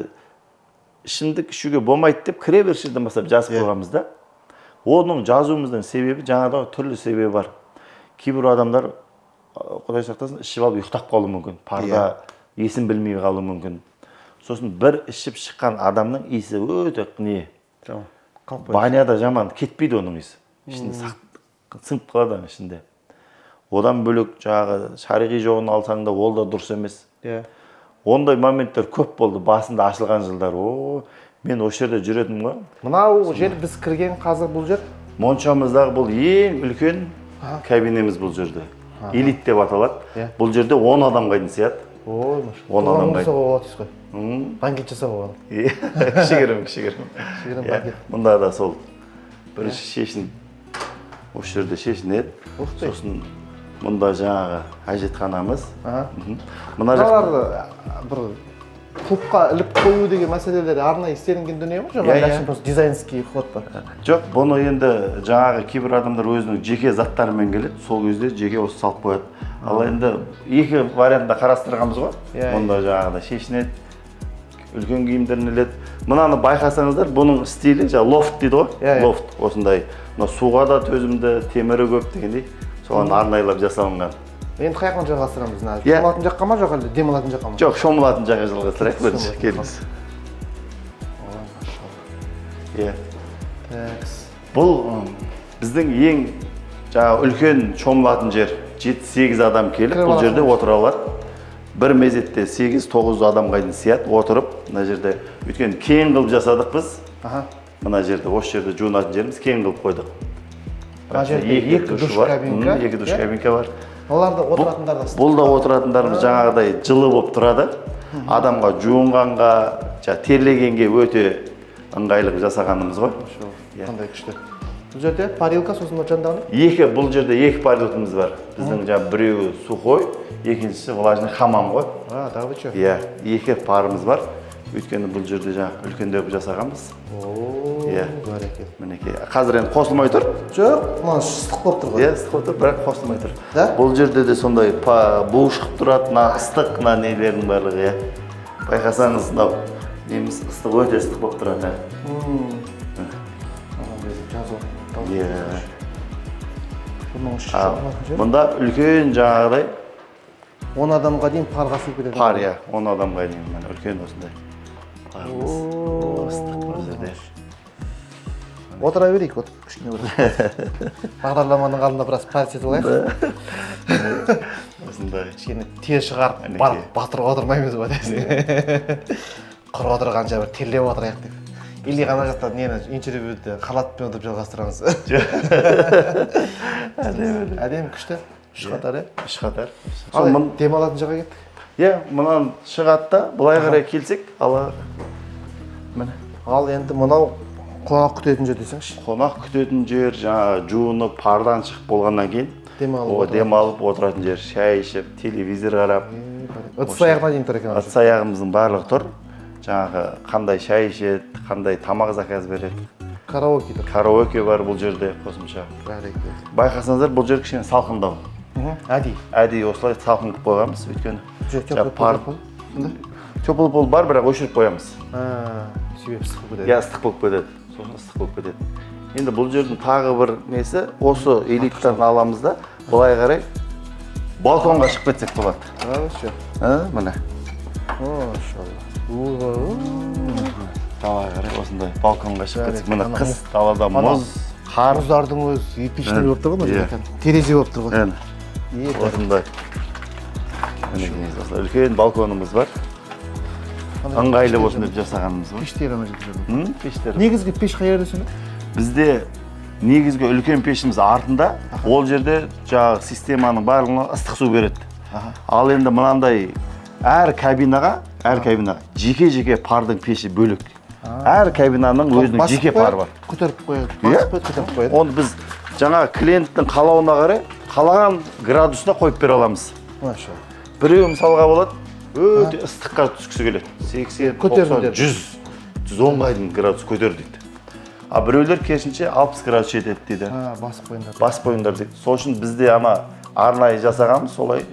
ішімдік ішуге болмайды деп кіре беріс жерден бастап жазып қойғанбыз да. Оның жазуымыздың себебі жаңағыда түрлі себебі бар. Кейбір адамдар Құдай сақтасын, ішіп алып ұйықтап қалуы мүмкін. Парда есін білмей қалуы мүмкін. Сосын бір ішіп шыққан адамның иісі өте не? Баняда жаман кетпейді оның иісі. Ішінде сіңіп қалады ішінде. Одан бөлек жаңағы шариғи жоғын алсаң да ол да дұрыс емес. Ондай моменттер көп болды басында ашылған жылдар. Мен осы жерде жүретінмін ғой. Мынау жер біз кірген қазір бұл жер? Моншамыздағы бұл ең үлкен кабинеміз бұл жерде. Элит деп аталады. Бұл жерде 10 адамға дейін сияды. 10 адамға дейін. Банкет жасауға болады. Кішігірім. Мұнда да сол бірінші шешін, осы жерде шешінеді. Сосын мұнда жаңағы әжетханамыз. Мыналарды бір клубқа іліп қою деген мәселелер арнайы істелінген дүние ме? Жоқ, әлі просто дизайнский ход бар. Жоқ, бұны енді жаңағы кейбір адамдар өзінің жеке заттарымен келеді, сол кезде жеке осы салып қояды. Ал енді екі вариантта қарастырғанбыз ғой. Мұнда жаңағыда шешінеді, үлкен киімдерін іледі. Мынаны байқасаңыздар, бұның стилі жаңағы лофт дейді ғой. Лофт, осындай. Суға да төзімді, темірі көп дегендей. Соған арнайлап жасалынған. Енді қаяқпен жалғастырамыз? Шомылатын жаққа ма, жоқ әлде демалатын жаққа ма? Жоқ, шомылатын жаққа жалғастырайық бірінші, келіңіз. Бұл біздің ең үлкен шомылатын жер. 7-8 адам келіп, бұл жерде отыра алады. Бір мезетте 8-9 адамға дейін сияды, отырып, мына жерде өйткені кең қылып жасадық біз. Мына жерде, осы жерде жуынатын жеріміз кең қылып қойдық. Мына жерде 2 душ кабинка. 2 душ кабинка бар. Оларда отыратындар да. Бұл да отыратындарымыз жаңағыдай жылы болып тұрады. Адамға жуынғанға, терлегенге өте ыңғайлы жасағанымыз ғой. Қандай күшті. Бұл жерде парилка, сосын жандағы Екі, бұл жерде екі парилкамыз бар. Біздің біреуі сухой, екіншісі влажный хамам ғой. Да вы что? Иә, екі парымыз бар. Өйткені бұл жерде үлкендеп жасағанбыз. Иә, бәрекелді. мінекей. Қазір енді қосылмай тұр. Жоқ, мына ыстық болып тұр ғой. Иә, ыстық болып тұр, бірақ қосылмай тұр. Да? Бұл жерде де сондай бу шығып тұрады, ыстық нелердің барлығы, иә. Байқасаңыз, неміз ыстық, өте ыстық болып тұрады. Иә. Мұнда үлкен жаңағыдай 10 адамға дейін парға сыйып кетеді. пар, иә, 10 адамға дейін үлкен осындай. Ыстық бұл жерде. Отыра берейік, кішкене бір. Бағдарламаның алдында біраз парит етіп алайық. Осындай. Кішкене тез шығарып, барып батырып отырмаймыз ба десең. Құр отырғанша бір терлеп отырайық деп. Или ғана жақта нені интервьюді халатпен отырып жалғастырамыз. Әдемі күшті. Үш қатар, иә? Үш қатар. Ал демалатын жаққа кеттік. Иә, мұнан шығады да, бұлай қарай келсек, Ал енді мынау қонақ күтетін жер десеңші. Қонақ күтетін жер, жаңа жуынып, пардан шығып болғаннан кейін демалып отыратын жер, шай ішіп, телевизор қарап. Ыдыс аяғына дейін тұр екен. Ыдыс аяғымыздың барлығы тұр. Жаңағы қандай шай ішеді, қандай тамақ заказ береді. Караоке тұр. Караоке бар бұл жерде қосымша. Байқасаңыздар, бұл жер кішкене салқындау. Әдейі осылай салқын қылып қойғанбыз, өйткені теплый пол бар, бірақ өшіріп қоямыз. Себебі ыстық болып кетеді. Иә, ыстық болып кетеді. Сосын ыстық болып кетеді. Енді бұл жердің тағы бір несі, осы элиттан аламыз да, былай қарай балконға шығып кетсек болады. Міне. Далаға қарай осындай балконға шығып кетсек. Міне қыс, далада мұз, қар. Мұздардың өзі эпичный болып тұр ғой, терезе болып тұр ғой. Осындай. Үлкен балконымыз бар. Ыңғайлы болсын деп жасағанымыз бар. Пештер ана жерде. Пештер. Негізгі пеш қай жерде сонда? Бізде негізгі үлкен пешіміз артында, ол жерде жаңағы системаның барлығына ыстық су береді. Ал енді мынандай әр кабинаға жеке-жеке пардың пеші бөлек. Әр кабинаның өзінің жеке пары бар. Көтеріп қояды. Басып көтеріп қояды. Оны біз жаңа клиенттің қалауына қарай қалаған градусына қойып бере аламыз. Біреу мысалға болады, өте ыстыққа түскісі келеді. 80, 90, 100, 110-ға дейін градус көтер дейді. А біреулер керісінше 60 градус жетеді дейді. Басып қойыңдар дейді. Сол үшін бізде арнайы жасағанбыз, солай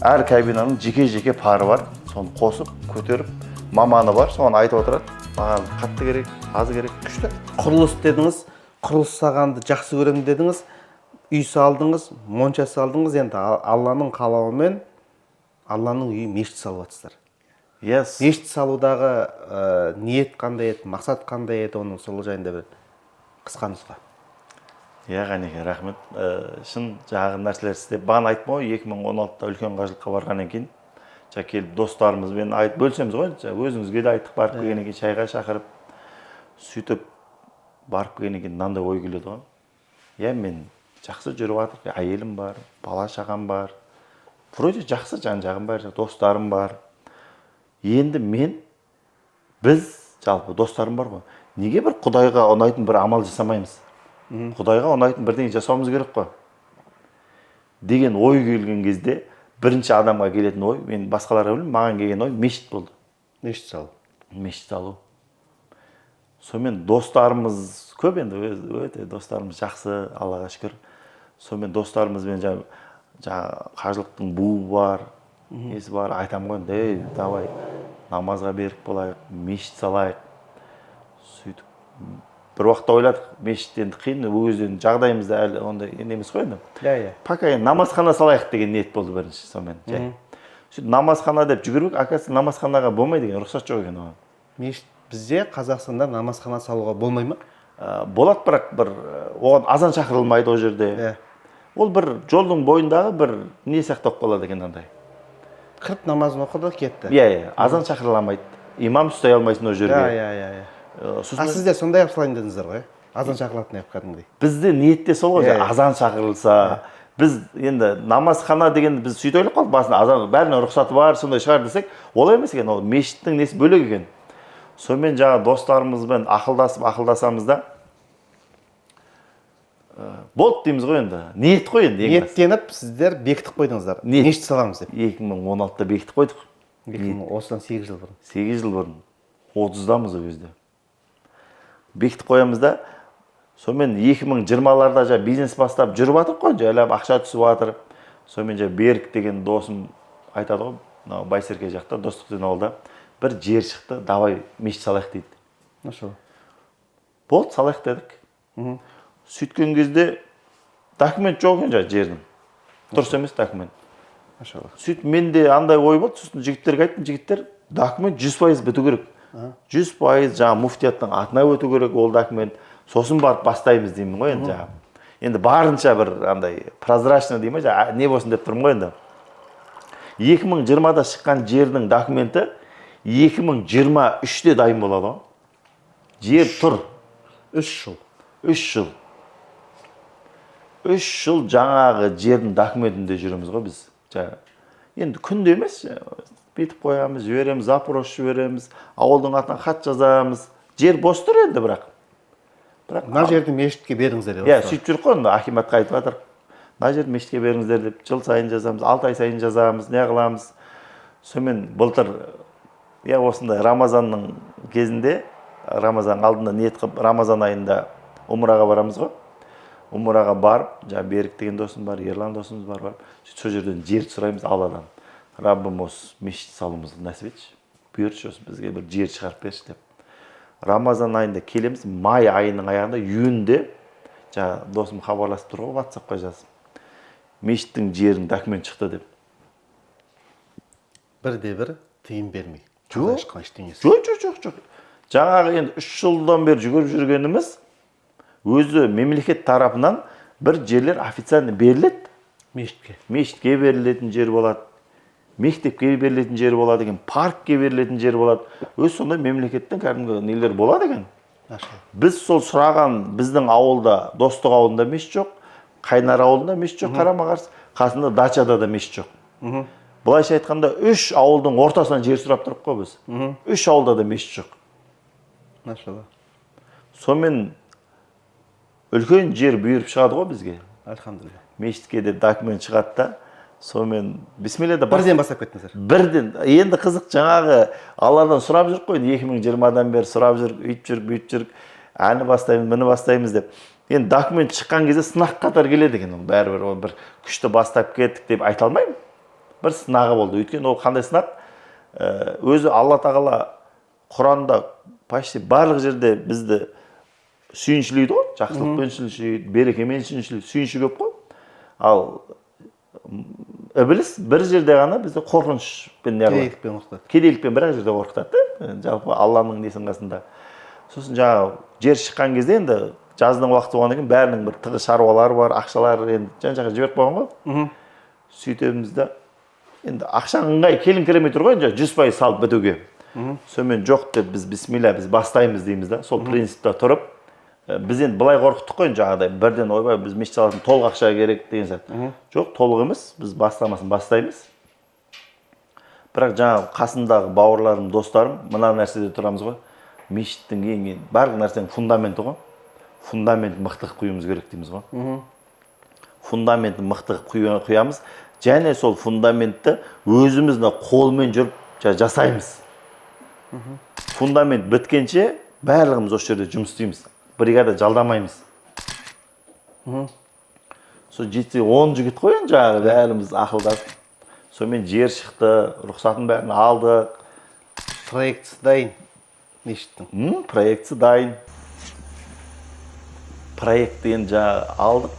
әр кабинаның жеке-жеке пары бар. Соны қосып, көтеріп, маманы бар, соны айтып отырады. Маған қатты керек, аз керек. Күшті. Құрылыс дедіңіз, құрылыс сағанды жақсы көремін дедіңіз, үй салдыңыз, монша салдыңыз, енді Алланың қалауымен Алланың үйі мешіт салып жатсыздар. Мешіт салудағы ниет қандай еді, мақсат қандай еді, оның сол жайында бір қысқа нұсқа. Иә, Ғанеке, рахмет. Шын жаңағы нәрселер істеп, бағана айттым ғой, 2016-та үлкен қажылыққа барғаннан кейін, келіп достарымызбен айтып бөлсеміз ғой, өзіңізге де айттық, барып келгеннен кейін шайға шақырып, сөйтіп барып келгеннен кейін мынандай ой келеді ғой. Иә, мен жақсы жүріп жатыр, әйелім бар, бала шағам бар. Вроде жақсы жан-жағым бар, достарым бар. Енді біз жалпы достарым бар ғой. Неге бір Құдайға ұнайтын бір амал жасамаймыз? Құдайға ұнайтын бірдеңе жасауымыз керек қой. Деген ой келген кезде бірінші адамға келетін ой, мен басқаларға білмеймін, маған келген ой мешіт болды. Мешіт салу. Мешіт салу. Сонымен достарымыз көп, енді өте достарымыз жақсы, Аллаға шүкір. Сонымен достарымызбен жаңа қажылықтың буы бар, несі бар, айтам ғой, давай намазға беріп болайық, мешіт салайық. Сөйтіп бір уақытта ойладық, мешіт енді қиын, өзден жағдайымызда әлі ондай емес қой енді. Пока енді намазхана салайық деген ниет болды бірінші, сонымен. Сөйтіп намазхана деп жүгіріп, оказывается, намазханаға болмайды деген рұқсат жоқ екен оған. Мешіт бізде Қазақстанда намазхана салуға болмай ма? Болады, бірақ бір оған азан шақырылмайды ол жерде. Ол бір жолдың бойындағы бір не сақтап қалады екен андай. Кіріп намазын оқыды, кетті. Иә, азан шақырыламайды. Имам ұстай алмайсың ол жерге. Сіздер сондай апсылайын дедіңіздер ғой, азан шақырылатын еп кәдімгідей. Бізде ниетте сол ғой, азан шақырылса. Біз енді намазхана деген біз сөйтіп ойлап қалдық басында, азан бәрінің рұқсаты бар, сондай шығар десек, олай емес екен, ол мешіттің несі бөлек екен. Сонымен жаңа достарымызбен ақылдасамыз да болды дейміз ғой енді. Ниет қой енді. Ниеттеніп сіздер бекітіп қойдыңыздар. Мешіт саламыз деп. 2016-да бекітіп қойдық. Осыдан 8 жыл бұрын. 8 жыл бұрын. 30-дамыз ол кезде. Бекітіп қоямыз да, сонымен 2020-ларда жаңа бизнес бастап жүріп жатыр қой, жайлап ақша түсіп жатыр. Сонымен жаңа Берік деген досым айтады ғой, мынау Байсерке жақта, Достық ауылда бір жер шықты, давай мешіт салайық дейді. Нашо. Болды, салайық дедік. Сөйткен кезде документ жоқ екен жаңа жердің. Дұрыс емес документ. Машалла. Сөйтіп менде андай ой болды, сосын жігіттерге айттым, жігіттер, документ 100% біту керек. 100% жаңа муфтияттың атына өту керек ол документ. Сосын барып бастаймыз деймін ғой енді жаңа. Енді барынша бір андай прозрачно деймін жаңа не болсын деп тұрмын ғой енді. 2020-да шыққан жердің документі 2023-де дайын болады ғой. Жер тұр. 3 жыл. 3 жыл. 3 жыл жаңағы жердің документінде жүреміз ғой біз. Енді күнде емес, бетіп қоямыз, жібереміз, запрос жібереміз, ауылдың атынан хат жазамыз. Жер бос тұр енді бірақ. Мына жерді мешітке беріңіздер деп. Иә, сөйтіп жүр ғой, акиматқа айтып жатыр. Мына жерді мешітке беріңіздер деп жыл сайын жазамыз, 6 ай сайын жазамыз, не қыламыз. Сонымен былтыр осындай Рамазанның кезінде, Рамазан алдында ниет қылып, Рамазан айында умраға барамыз ғой. Умраға барып, жаңа Берік деген досым бар, Ерлан досымыз бар. Сол жерден жер сұраймыз Алладан. Раббым осы мешіт салуымызды нәсіп етші. Бұйыртшы осы бізге бір жер шығарып берші деп. Рамазан айында келеміз, май айының аяғында июньде жаңа досым хабарласып тұр ғой, WhatsApp-қа жазып. Мешіттің жерінің документ шықты деп. Бірде-бір тыйым бермей. Жоқ. Жаңағы енді 3 жылдан бері жүгіріп жүргеніміз өзі мемлекет тарапынан бір жерлер официально беріледі. Мешітке берілетін жер болады. Мектепке берілетін жер болады екен, паркке берілетін жер болады. Өз сондай мемлекеттің кәдімгі нелер болады екен. Біз сол сұраған біздің ауылда, Достық ауылында мешіт жоқ, Қайнар ауылында мешіт жоқ, қарама-қарсы, қасында дачада да мешіт жоқ. Бұлайша айтқанда 3 ауылдың ортасынан жер сұрап тұрып қой біз. 3 ауылда да мешіт жоқ. Машалла. Сонымен үлкен жер бұйырып шығады ғой бізге. Альхамдулилля. Мешітке де документ шығады да. Сонымен бисмилля бірден бастап кеттіңіздер. Бірден. Енді қызық жаңағы Алладан сұрап жүрік қой. 2020-дан бері сұрап жүрік, үйтіп жүрік, бүйтіп жүрік. Әні бастаймыз, міне бастаймыз деп. Енді документ шыққан кезде сынақ қатар келеді екен. Бәрібір бір күшті бастап кеттік деп айта алмаймын. Бір сынағы болды. Өйткені ол қандай сынақ? Өзі Алла тағала Құранда почти барлық жерде бізді сүйіншілейді ғой. Жақсылықпен сүйіншілейді, берекемен сүйіншілейді. Сүйінші көп қой. Ал Ібліс бір жерде ғана бізді қорқынышпен кедейлікпен қорқытады. Кедейлікпен бір жерде қорқытады. Жалпы Алланың несінің қасында. Сосын жаңағы жер шыққан кезде енді жаздың уақыты болғаннан кейін бәрінің бір тығыз шаруалары бар, ақшалары енді жан-жаққа жіберіп қойған ғой. Сөйтеміз да енді ақшаң ыңғай келіңкіремей тұр ғой, 100% салып бітуге. Сонымен жоқ деп біз бисмилля біз бастаймыз дейміз да. Сол принципте тұрып, біз енді былай қорқыттық қой жаңағыдай бірден ойбай біз мешіт салатын толық ақша керек деген сияқты. Жоқ, толық емес, біз бастамасын бастаймыз. Бірақ жаңағы қасымдағы бауырларым, достарым мына нәрседе тұрамыз ғой. Мешіттің ең барлық нәрсенің фундаменті ғой. Фундамент мықты құюымыз керек дейміз ғой. Фундаментті мықты құямыз. Және сол фундаментті өзімізді қолмен жүріп жасаймыз. Фундамент біткенше барлығымыз осы жерде жұмыс істейміз. Бригада жалдамаймыз. Сол жетсе 10 жігіт қойын жаңағы бәріміз ақылдасып. Сонымен жер шықты, рұқсатын бәрін алдық. Проектісі дайын мешіттің. Проектісі дайын. Проектті енді жаңағы алдық.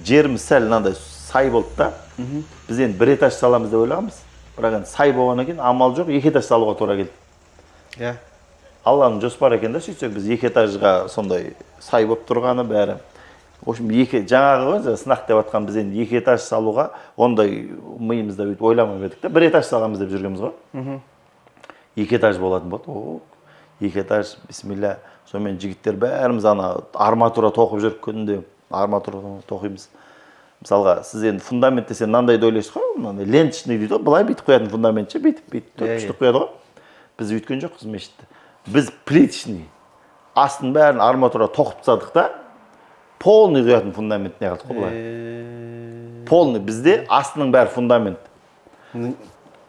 Жеріміз сәл мынандай сай болды да. Біз енді 1 этаж саламыз деп ойлағанбыз. Бірақ енді сай болғаннан кейін амал жоқ, 2 этаж салуға тура келді. Иә. Алланың жоспары екен да, сөйтсек біз 2 этажға сондай сай болып тұрғаны бәрі. В общем, жаңағы сынақ деп жатқан біз енді 2 этаж салуға ондай миымызда өйтіп ойламай едік та, 1 этаж саламыз деп жүргенбіз ғой. 2 этаж болатын болды. 2 этаж, бисмилля. Сонымен жігіттер бәріміз ана арматура тоқып жүріп күнде арматура тоқимыз. Мысалға, сіз енді фундамент десе мынандай ойлайсыз ғой, мынандай ленточный дейді ғой, былай бүйтіп қоятын фундаментше, бүйтіп күшті қояды ғой. біз өйткен жоқпыз мешітті. Біз плиточный астын бәрін арматура тоқып тастадық та, полный құятын фундамент не қылдық қой былай. Полный бізде астының бәрі фундамент.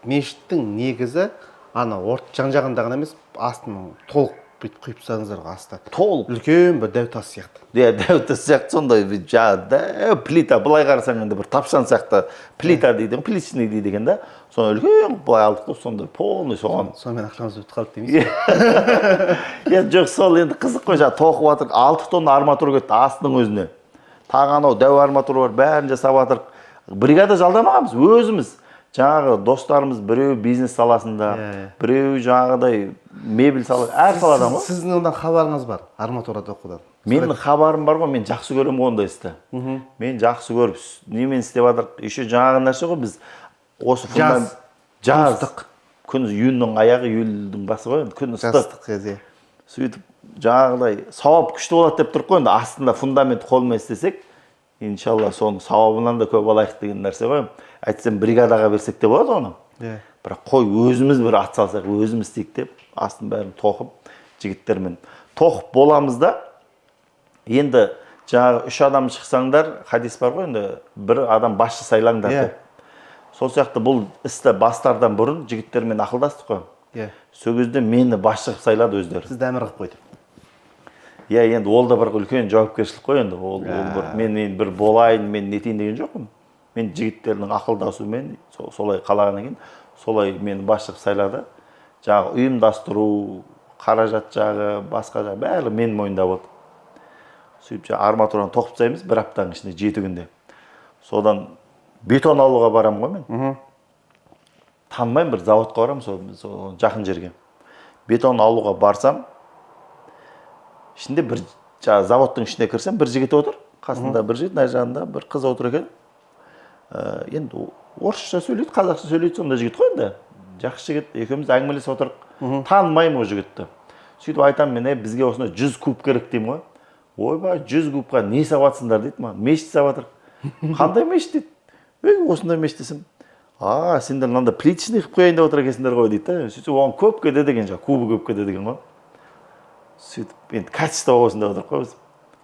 Мешіттің негізі ана жан-жағында ғана емес, астының толық бүйтіп құйып тастадыңыздар ғой асты. Толық. Үлкен бір дәу тас сияқты. Дәу тас сияқты сондай жаңағы плита, былай қарасаң енді бір тапшан сияқты плита дейді, плиточный дейді екен да. Соны үлкен былай алдық қой, сондай полный соған. Сонымен ақшамыз өтіп қалды дейміз. Енді жоқ, сол енді қызық қой, жаңағы тоқып жатырық, 6 тонна арматура кетті астының өзіне. Тағы анау дәу арматура бар, бәрін жасап жатырық. Бригада жалдамағанбыз, өзіміз. Жаңағы достарымыз біреу бизнес саласында, біреу жаңағыдай мебель саласы, әр саладан ғой. Сіздің ондан хабарыңыз бар, арматурада оқудан. Менің хабарым бар ғой, мен жақсы көремін ондай істі. Мен жақсы көріп, немен істеп жатырық. Еще жаңағы нәрсе ғой, біз осы фундамент жаз, күн июньнің аяғы, июльдің басы ғой, күн ыстық. Сөйтіп жаңағыдай сауап күшті болады деп тұрық қой, енді астында фундамент қолмен істесек, иншалла соның сауабынан да көп алайық деген нәрсе ғой. Әйтсем бригадаға берсек те болады оны. Бірақ қой өзіміз бір ат салсақ, өзіміз істейік деп, астын бәрін тоқып, жігіттермен тоқып боламыз да. Енді жаңағы 3 адам шықсаңдар, хадис бар ғой, енді бір адам басшы сайлаңдар деп. Сол сияқты бұл істі бастардан бұрын жігіттермен ақылдастық қой. Сол кезде мені басшы қылып сайлады өздері. Сізді әмір қылып қойды. Енді ол да бір үлкен жауапкершілік қой енді. Ол мен бір болайын, мен нетейін деген жоқпын. Мен жігіттердің ақылдасуымен солай қалағаннан кейін, солай мені басшы қылып сайлады. Жаңағы ұйымдастыру, қаражат жағы, басқа жағы бәрі менің мойнымда болды. Сөйтіп арматураны тоқып тастаймыз бір аптаның ішінде 7 күнде. Содан бетон алуға барамын ғой мен. Танымаймын, бір заводқа барамын, сол жақын жерге. Бетон алуға барсам, ішінде бір заводтың ішіне кірсем, бір жігіт отыр, қасында бір жігіт, нар жағында бір қыз отыр екен. Енді орысша сөйлейді, қазақша сөйлейді, сонда жігіт қой енді. Жақсы жігіт, екеуміз әңгімелесіп отырық. Танымаймын ол жігітті. Сөйтіп айтамын мен, бізге осында 100 куб керек деймін ғой. Ойбай, 100 кубқа не сабатсыңдар дейді маған. Мешіт сабатырық. Қандай мешіт дейді? Осындай мешіт десем. Сендер мынандай плиточный қылып қояйын деп отыр екенсіңдер ғой дейді. Сөйтіп оған көп кетеді деген жаңағы, кубы көп кетеді деген ғой. Сөйтіп енді качество болсын деп отырық қой біз.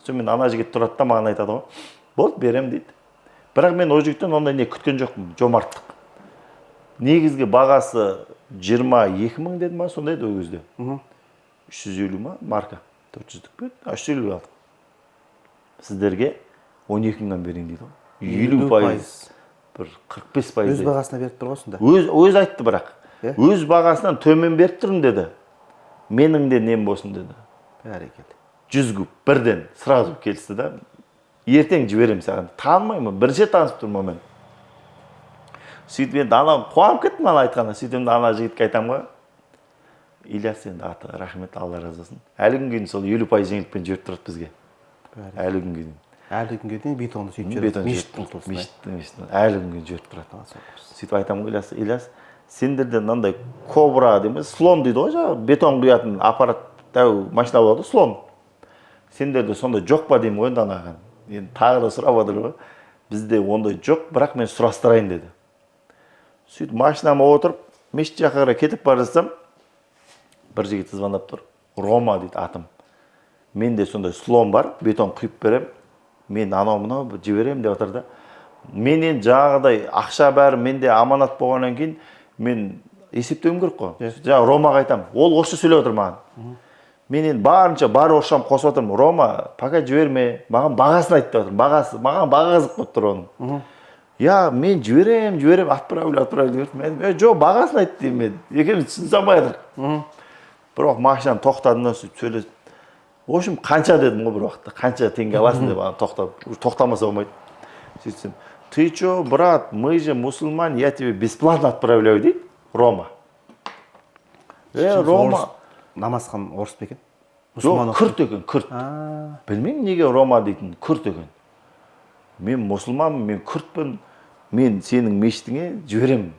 Сонымен ана жігіт тұрады да маған айтады ғой. Болды, берем дейді. Бірақ мен ол жігіттен ондай не күткен жоқпын, жомарттық. Негізгі бағасы 22 мың деді ма, сондай еді ол кезде. 350 ма, марка. 400-дік пе? 350 алдық. Сіздерге 12 мыңнан берейін дейді ғой. 50%, бір 45%. Өз бағасына беріп тұр ғой сонда. Өз айтты бірақ. Өз бағасынан төмен беріп тұрмын деді. Менің де нем болсын деді. Бәрекелді. 100 куб бірден сразу келісті да. Ертең жіберем саған. Танымаймын, бірінші танысып тұрмын мен. Сөйтіп енді ана қуанып кеттім ана айтқанда. Сөйтіп енді ана жігітке айтамын ғой. Ильяс енді аты рахмет, Алла разы болсын. Әлі күнге дейін сол 50% жеңілдікпен жіберіп тұрады бізге. Әлі күнге дейін. Әлі күнге дейін бетонды сөйтіп жүреді. Мешіттің құрылысына. Әлі күнге жіберіп тұрады. Сөйтіп айтамын ғой, Ильяс, сендерде мынандай кобра дейміз, слон дейді ғой, жаңағы бетон құятын аппарат дәу машина болады, слон. Сендерде сондай жоқ па деймін ғой енді анаған. Енді тағы да сұрап отыр ғой. Бізде ондай жоқ, бірақ мен сұрастырайын деді. Сөйтіп машинама отырып, мешіт жаққа қарай кетіп бара жатсам, бір жігіт звондап тұр. Рома дейді атым. Менде сондай слон бар, бетон құйып берем. Мен анау-мынау жіберем деп отыр да. Мен енді жаңағыдай ақша бәрі менде аманат болғаннан кейін мен есептеуім керек қой. Жаңағы Ромаға айтамын. Ол орысша сөйлеп отыр маған. Мен енді барынша бар орысшам қосып отырмын. Рома, пока жіберме, маған бағасын айт деп отырмын. Бағасы, маған баға қызық болып тұр оның. Мен жіберем, отправлю деп мен жоқ, бағасын айт деймін мен. Екеуміз түсінсе алмай жатырмық. Бір уақыт машинаны тоқтадым да сөйтіп сөйлесіп. В общем, қанша дедім ғой бір уақытта. Қанша теңге аласың деп тоқтамаса болмайды. Сөйтсем, ты что, брат, мы же мусульмане, я тебе бесплатно отправляю дейді Рома. Рома. Намазхан орыс па екен? Жоқ, күрт екен, күрт. Білмеймін неге Рома дейтін, күрт екен. Мен мұсылманмын, мен күртпін, мен сенің мешітіңе жіберем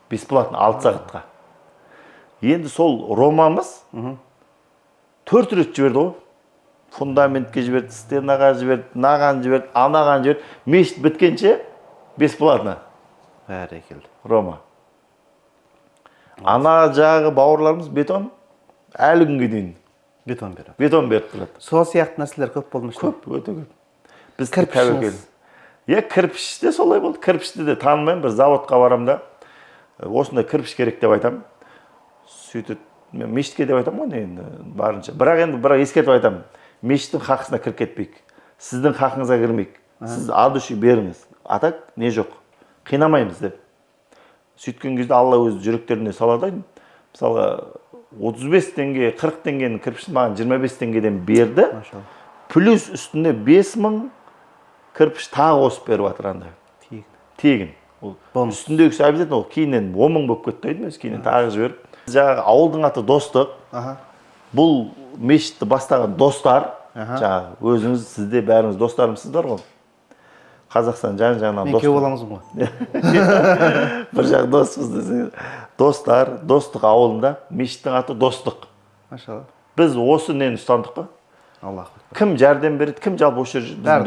бесплатно 6 сағатқа. Енді сол Ромамыз 4 рет жіберді ғой. Фундаментке жіберді, стенаға жіберді, наған жіберді, анаған жіберді. Мешіт біткенше бесплатно. Бәрекелді. Рома. Ана жағы бауырларымыз бетон әлі күнге дейін Бетон береді. бетон беріп тұрады. Сол сияқты нәрселер көп болды ма? Көп, өте көп. Біз Кірпішіңіз? Кірпіште солай болды. Кірпішті де танымаймын, бір заводқа барам да, осындай кірпіш керек деп айтам. Сөйтіп, мен мешітке деп айтам ғой енді барынша. Бірақ ескертіп айтам. Мешіттің хақысына кіріп кетпейік. Сіздің хақыңызға кірмейік. Сіз ад үші беріңіз. Атак не жоқ. Қинамаймыз деп. Сөйткен кезде Алла өз жүректеріне салады. Мысалға 35 теңге, 40 теңгенің кірпішін маған 25 теңгеден берді. Плюс үстіне 5000 кірпіш тағы қосып беріп жатыр андай. Тегін. Үстіндегісі обязательно ол кейіннен 10.000 болып кетті дейді ме? Кейіннен тағы жіберіп. Жаңағы ауылдың аты Достық. Бұл мешітті бастаған достар. Жаңағы өзіңіз, сізде бәріңіз достарымсыздар ғой. Қазақстан жан-жағынан достар. Мен кеу боламыз ғой. Бір жақ доспыз десеңіз. Достар, Достық ауылында мешіттің аты Достық. Машалла. Біз осы нені ұстандық қой? Аллах. Кім жәрдем береді, кім жалпы осы жерде біздің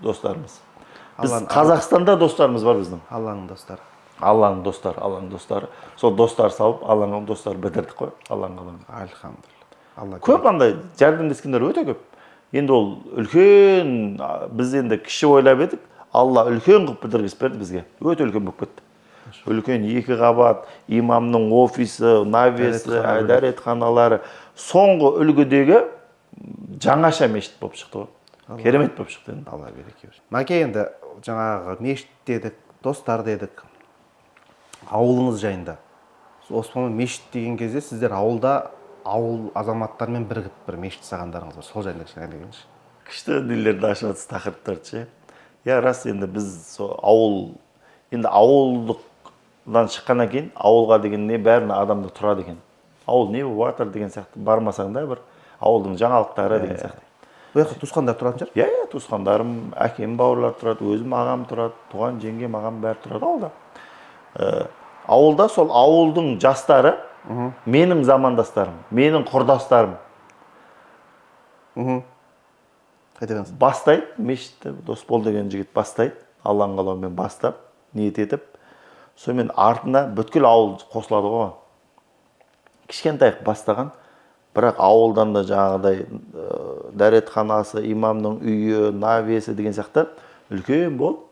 достарымыз. Біз Қазақстанда достарымыз бар біздің. Алланың достары. Алланың достары. Сол достар салып, Алланың достары бітірдік қой. Алланың. Альхамдулилла. Көп андай жәрдемдескендер өте көп. Енді ол үлкен, біз енді кіші ойлап едік, Алла үлкен қылып бітіргізіп берді бізге. Өте үлкен болып кетті. Үлкен 2 қабат, имамның офисі, навесі, дәретханалары. Соңғы үлгідегі жаңаша мешіт болып шықты ғой. Керемет болып шықты. Алла береке берсін. Мәке, енді жаңағы мешіт дедік, достар дедік. Ауылыңыз жайында. Осман мешіт деген кезде сіздер ауыл азаматтармен бірігіп бір мешіт салғандарыңыз бар. Сол жайында кішкене айтыңызшы. Күшті дүниелерді ашып жатсыз тақырыптарды ше. Я рас, енді біз ауылдан шыққаннан кейін ауылға деген не бәріне адамда тұрады екен. Ауыл не болып жатыр деген сияқты бармасаң да бір ауылдың жаңалықтары деген сияқты. Бұл жақта туысқандар тұратын шығар? Иә, туысқандарым, әкем, бауырлар тұрады, өзім ағам тұрады, туған жеңгем, ағам бәрі тұрады ауылда. Ауылда сол ауылдың жастары, менің замандастарым, менің құрдастарым бастайды, мешітті Досбол деген жігіт бастайды, Алланың қалауымен бастап, ниет етіп, сонымен артына бүткіл ауыл қосылады ғой. Кішкентай бастаған, бірақ ауылдан да жаңағыдай дәретханасы, имамның үйі, навесі деген сияқты үлкен болып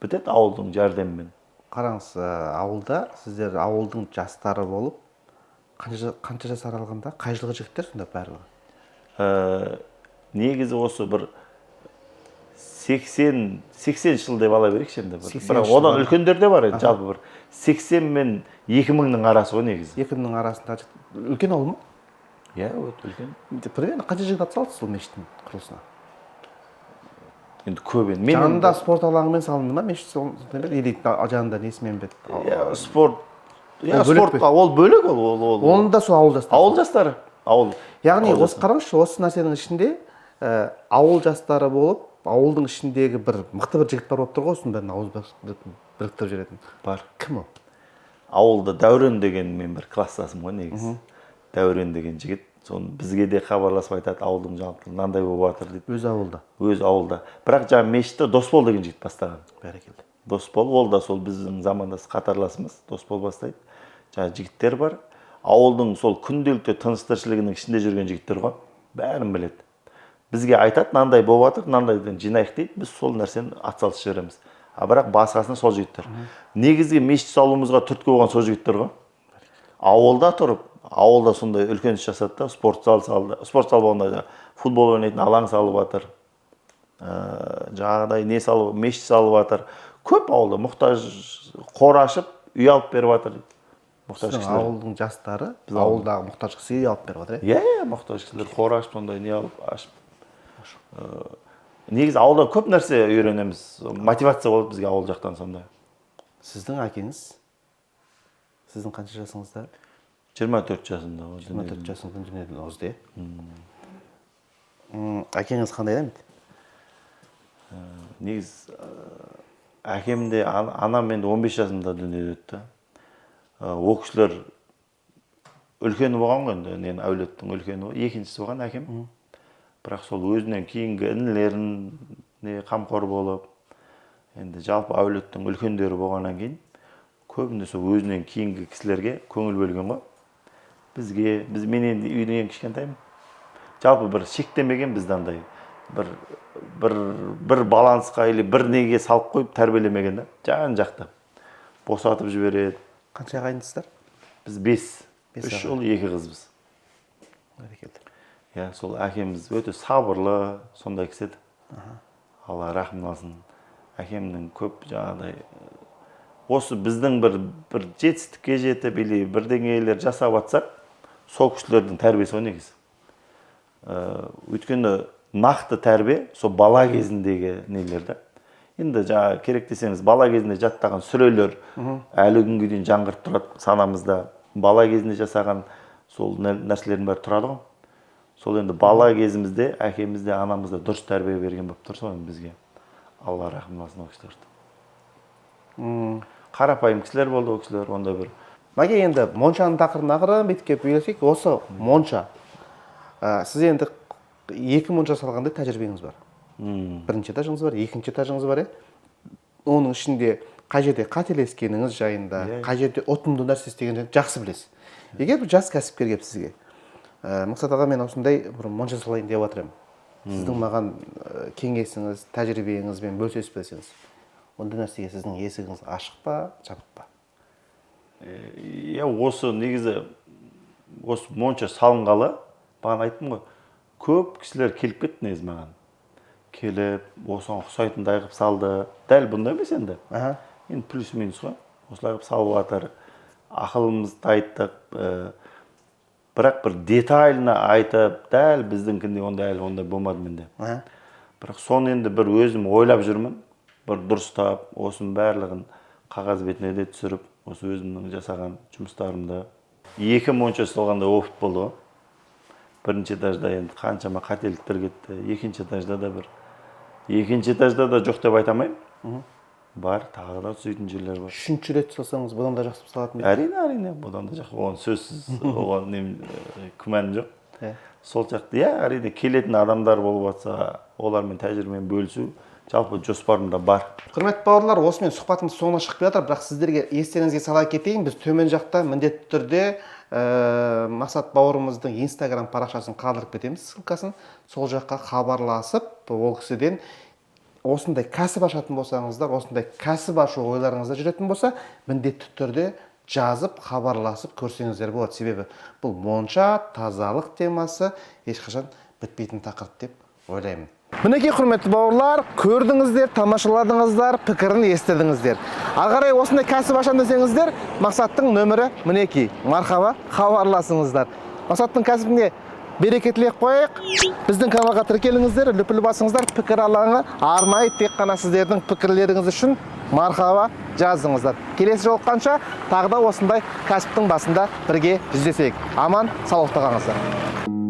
бітеді ауылдың жәрдемімен. Қараңыз, ауылда сіздер ауылдың жастары болып, қанша жас аралығында, қай жылғы жігіттер сонда барлығы? Негізі осы бір 80 жыл деп ала берейікші енді. Бірақ одан үлкендер де бар еді, жалпы бір 80 мен 2000-нің арасы ғой негізі. 2000-нің арасында үлкен ауыл ма? Иә, өте үлкен. Примерно қанша жігіт атсалды сол мешіттің құрылысына? Енді көп енді. Жанында спорт алаңымен салынды ма мешіт или жанында несімен бет? Спортқа ол бөлек ол. Оның да сол ауыл жастары. Ауыл жастары. Яғни осы қараңызшы, осы нәрсенің ішінде ауыл жастары болып, ауылдың ішіндегі бір мықты бір жігіт бар болып тұр ғой, осының бәрін ауыз біріктіріп жүретін. Бар. Кім ол? Ауылда Дәурен деген мен бір класстасым ғой негізі. Дәурен деген жігіт. Соны бізге де хабарласып айтады, ауылдың жалпы мынандай болып жатыр дейді. Өз ауылда. Өз ауылда. Бірақ жаңа мешітті Досбол деген жігіт бастаған. Бәрекелді. Досбол, ол да сол біздің замандас қатарласымыз. Досбол бастайды. Жаңа жігіттер бар. Ауылдың сол күнделікті тыныс тіршілігінің ішінде жүрген жігіттер ғой. Бәрін біледі. Бізге айтады, мынандай болып жатыр, мынандайдан жинайық дейді. Біз сол нәрсені атсалысып жібереміз. Бірақ басқасына сол жігіттер. Негізгі мешіт салуымызға түрткі болған сол жігіттер ғой. Ауылда тұрып, ауылда сондай үлкен іс жасады да, спорт зал салды. Спорт зал болғанда футбол ойнайтын алаң салып жатыр. Жаңағыдай не салып, мешіт салып жатыр. Көп ауылда мұқтаж қор ашып, үй алып беріп жатыр. Ауылдың жастары ауылдағы мұқтаж кісіге үй алып беріп жатыр. Иә, мұқтаж кісілер қор ашып, сондай не алып ашып. Негізі ауылда көп нәрсе үйренеміз. Мотивация болады бізге ауыл жақтан сондай. Сіздің әкеңіз? Сіздің қанша жасыңызда? 24 жасында. 24 жасында дүниеден озды. Әкеңіз қандай адам еді? Негіз әкем де, анам енді 15 жасында дүниеден өтті. Ол кісілер үлкені болған ғой енді, нені әулеттің үлкені, екіншісі болған әкем. Бірақ сол өзінен кейінгі інілерін қамқор болып, енді жалпы әулеттің үлкендері болғаннан кейін көбіне сол өзінен кейінгі кісілерге көңіл бөлген ғой. Бізге, мен енді үйдің ең кішкентаймын. Жалпы бір шектемеген бізді андай бір балансқа или бір неге салып қойып тәрбиелемеген да. Жан-жақты босатып жібереді. Қанша ағайындысыздар? Біз 5, 3 ұл, 2 қызбыз. Бәрекелді. Иә, сол әкеміз өте сабырлы, сондай кісі еді. Алла рахмын алсын. Әкемнің көп жаңағыдай осы біздің бір жетістікке жетіп или бірдеңелер жасап жатсақ, сол кісілердің тәрбиесі ғой негізі. Өйткені нақты тәрбие сол бала кезіндегі нелер да. Енді жаңа керек десеңіз, бала кезінде жаттаған сүрелер әлі күнге дейін жаңғырып тұрады санамызда. Бала кезінде жасаған сол нәрселердің бәрі тұрады ғой. Сол енді бала кезімізде әкемізде, анамызда дұрыс тәрбие берген болып тұрса бізге. Алла рахмын алсын ол кісілерді. Қарапайым кісілер болды ол кісілер, онда бір. Мәке енді моншаның тақырыбына қарап беткеп үйлесек, осы монша. Сіз енді 2 монша салғандай тәжірибеңіз бар. Бірінші этажыңыз бар, екінші этажыңыз бар, оның ішінде қай жерде қателескеніңіз жайында, қай жерде ұтымды нәрсе істегенін жақсы білесіз. Егер бір жас кәсіпкер келіп сізге, Мақсат аға, мен осындай бір монша салайын деп отырмын. Сіздің маған кеңесіңіз, тәжірибеңізбен бөлісесіз білсеңіз, ондай нәрсеге сіздің есігіңіз ашық па, жабық па? Осы негізі осы монша салынғалы, бағана айттым ғой, көп кісілер келіп кетті негізі маған. Келіп, осыған ұқсайтындай қылып салды. Дәл бұндай емес енді. Енді плюс-минус ғой. Осылай қылып салып жатыр. Ақылымызды айттық. Бірақ бір детайльны айтып, дәл біздіңкіндей ондай болмады менде. Бірақ соны енді бір өзім ойлап жүрмін. Бір дұрыстап, осының барлығын қағаз бетіне де түсіріп, осы өзімнің жасаған жұмыстарымды. 2 монша салғанда опыт болды ғой. Бірінші этажда енді қаншама қателіктер кетті. Екінші этажда да жоқ деп айта алмаймын. Бар, тағы да түсетін жерлер бар. 3-ші рет салсаңыз, бұдан да жақсы салатын бе? Әрине, бұдан да жақсы. Оған сөзсіз, оған күмәнім жоқ. Сол жақты, әрине келетін адамдар болып жатса, олармен тәжірибемен бөлісу жалпы жоспарымда бар. Құрметті бауырлар, осымен сұхбатымыз соңына шығып жатыр, бірақ сіздерге естеріңізге сала кетейін, біз төмен жақта міндетті түрде Мақсат бауырымыздың Instagram парақшасын қалдырып кетеміз, ссылкасын. Сол жаққа хабарласып, ол кісіден осындай кәсіп ашатын болсаңыздар, осындай кәсіп ашу ойларыңызда жүретін болса, міндетті түрде жазып, хабарласып көрсеңіздер болады. Себебі бұл монша, тазалық темасы ешқашан бітпейтін тақырып деп ойлаймын. Мінекей құрметті бауырлар, көрдіңіздер, тамашаладыңыздар, пікірін естідіңіздер. Ағарай осындай кәсіп ашам десеңіздер, Мақсаттың нөмірі мінекей. Мархаба, хабарласыңыздар. Мақсаттың кәсібіне береке тілеп қояйық. Біздің каналға тіркеліңіздер, лүпіл басыңыздар, пікір алаңы арнайы тек қана сіздердің пікірлеріңіз үшін мархаба жазыңыздар. Келесі жолыққанша тағы да осындай кәсіптің басында бірге жүздесейік. Аман, саулықта қалыңыздар.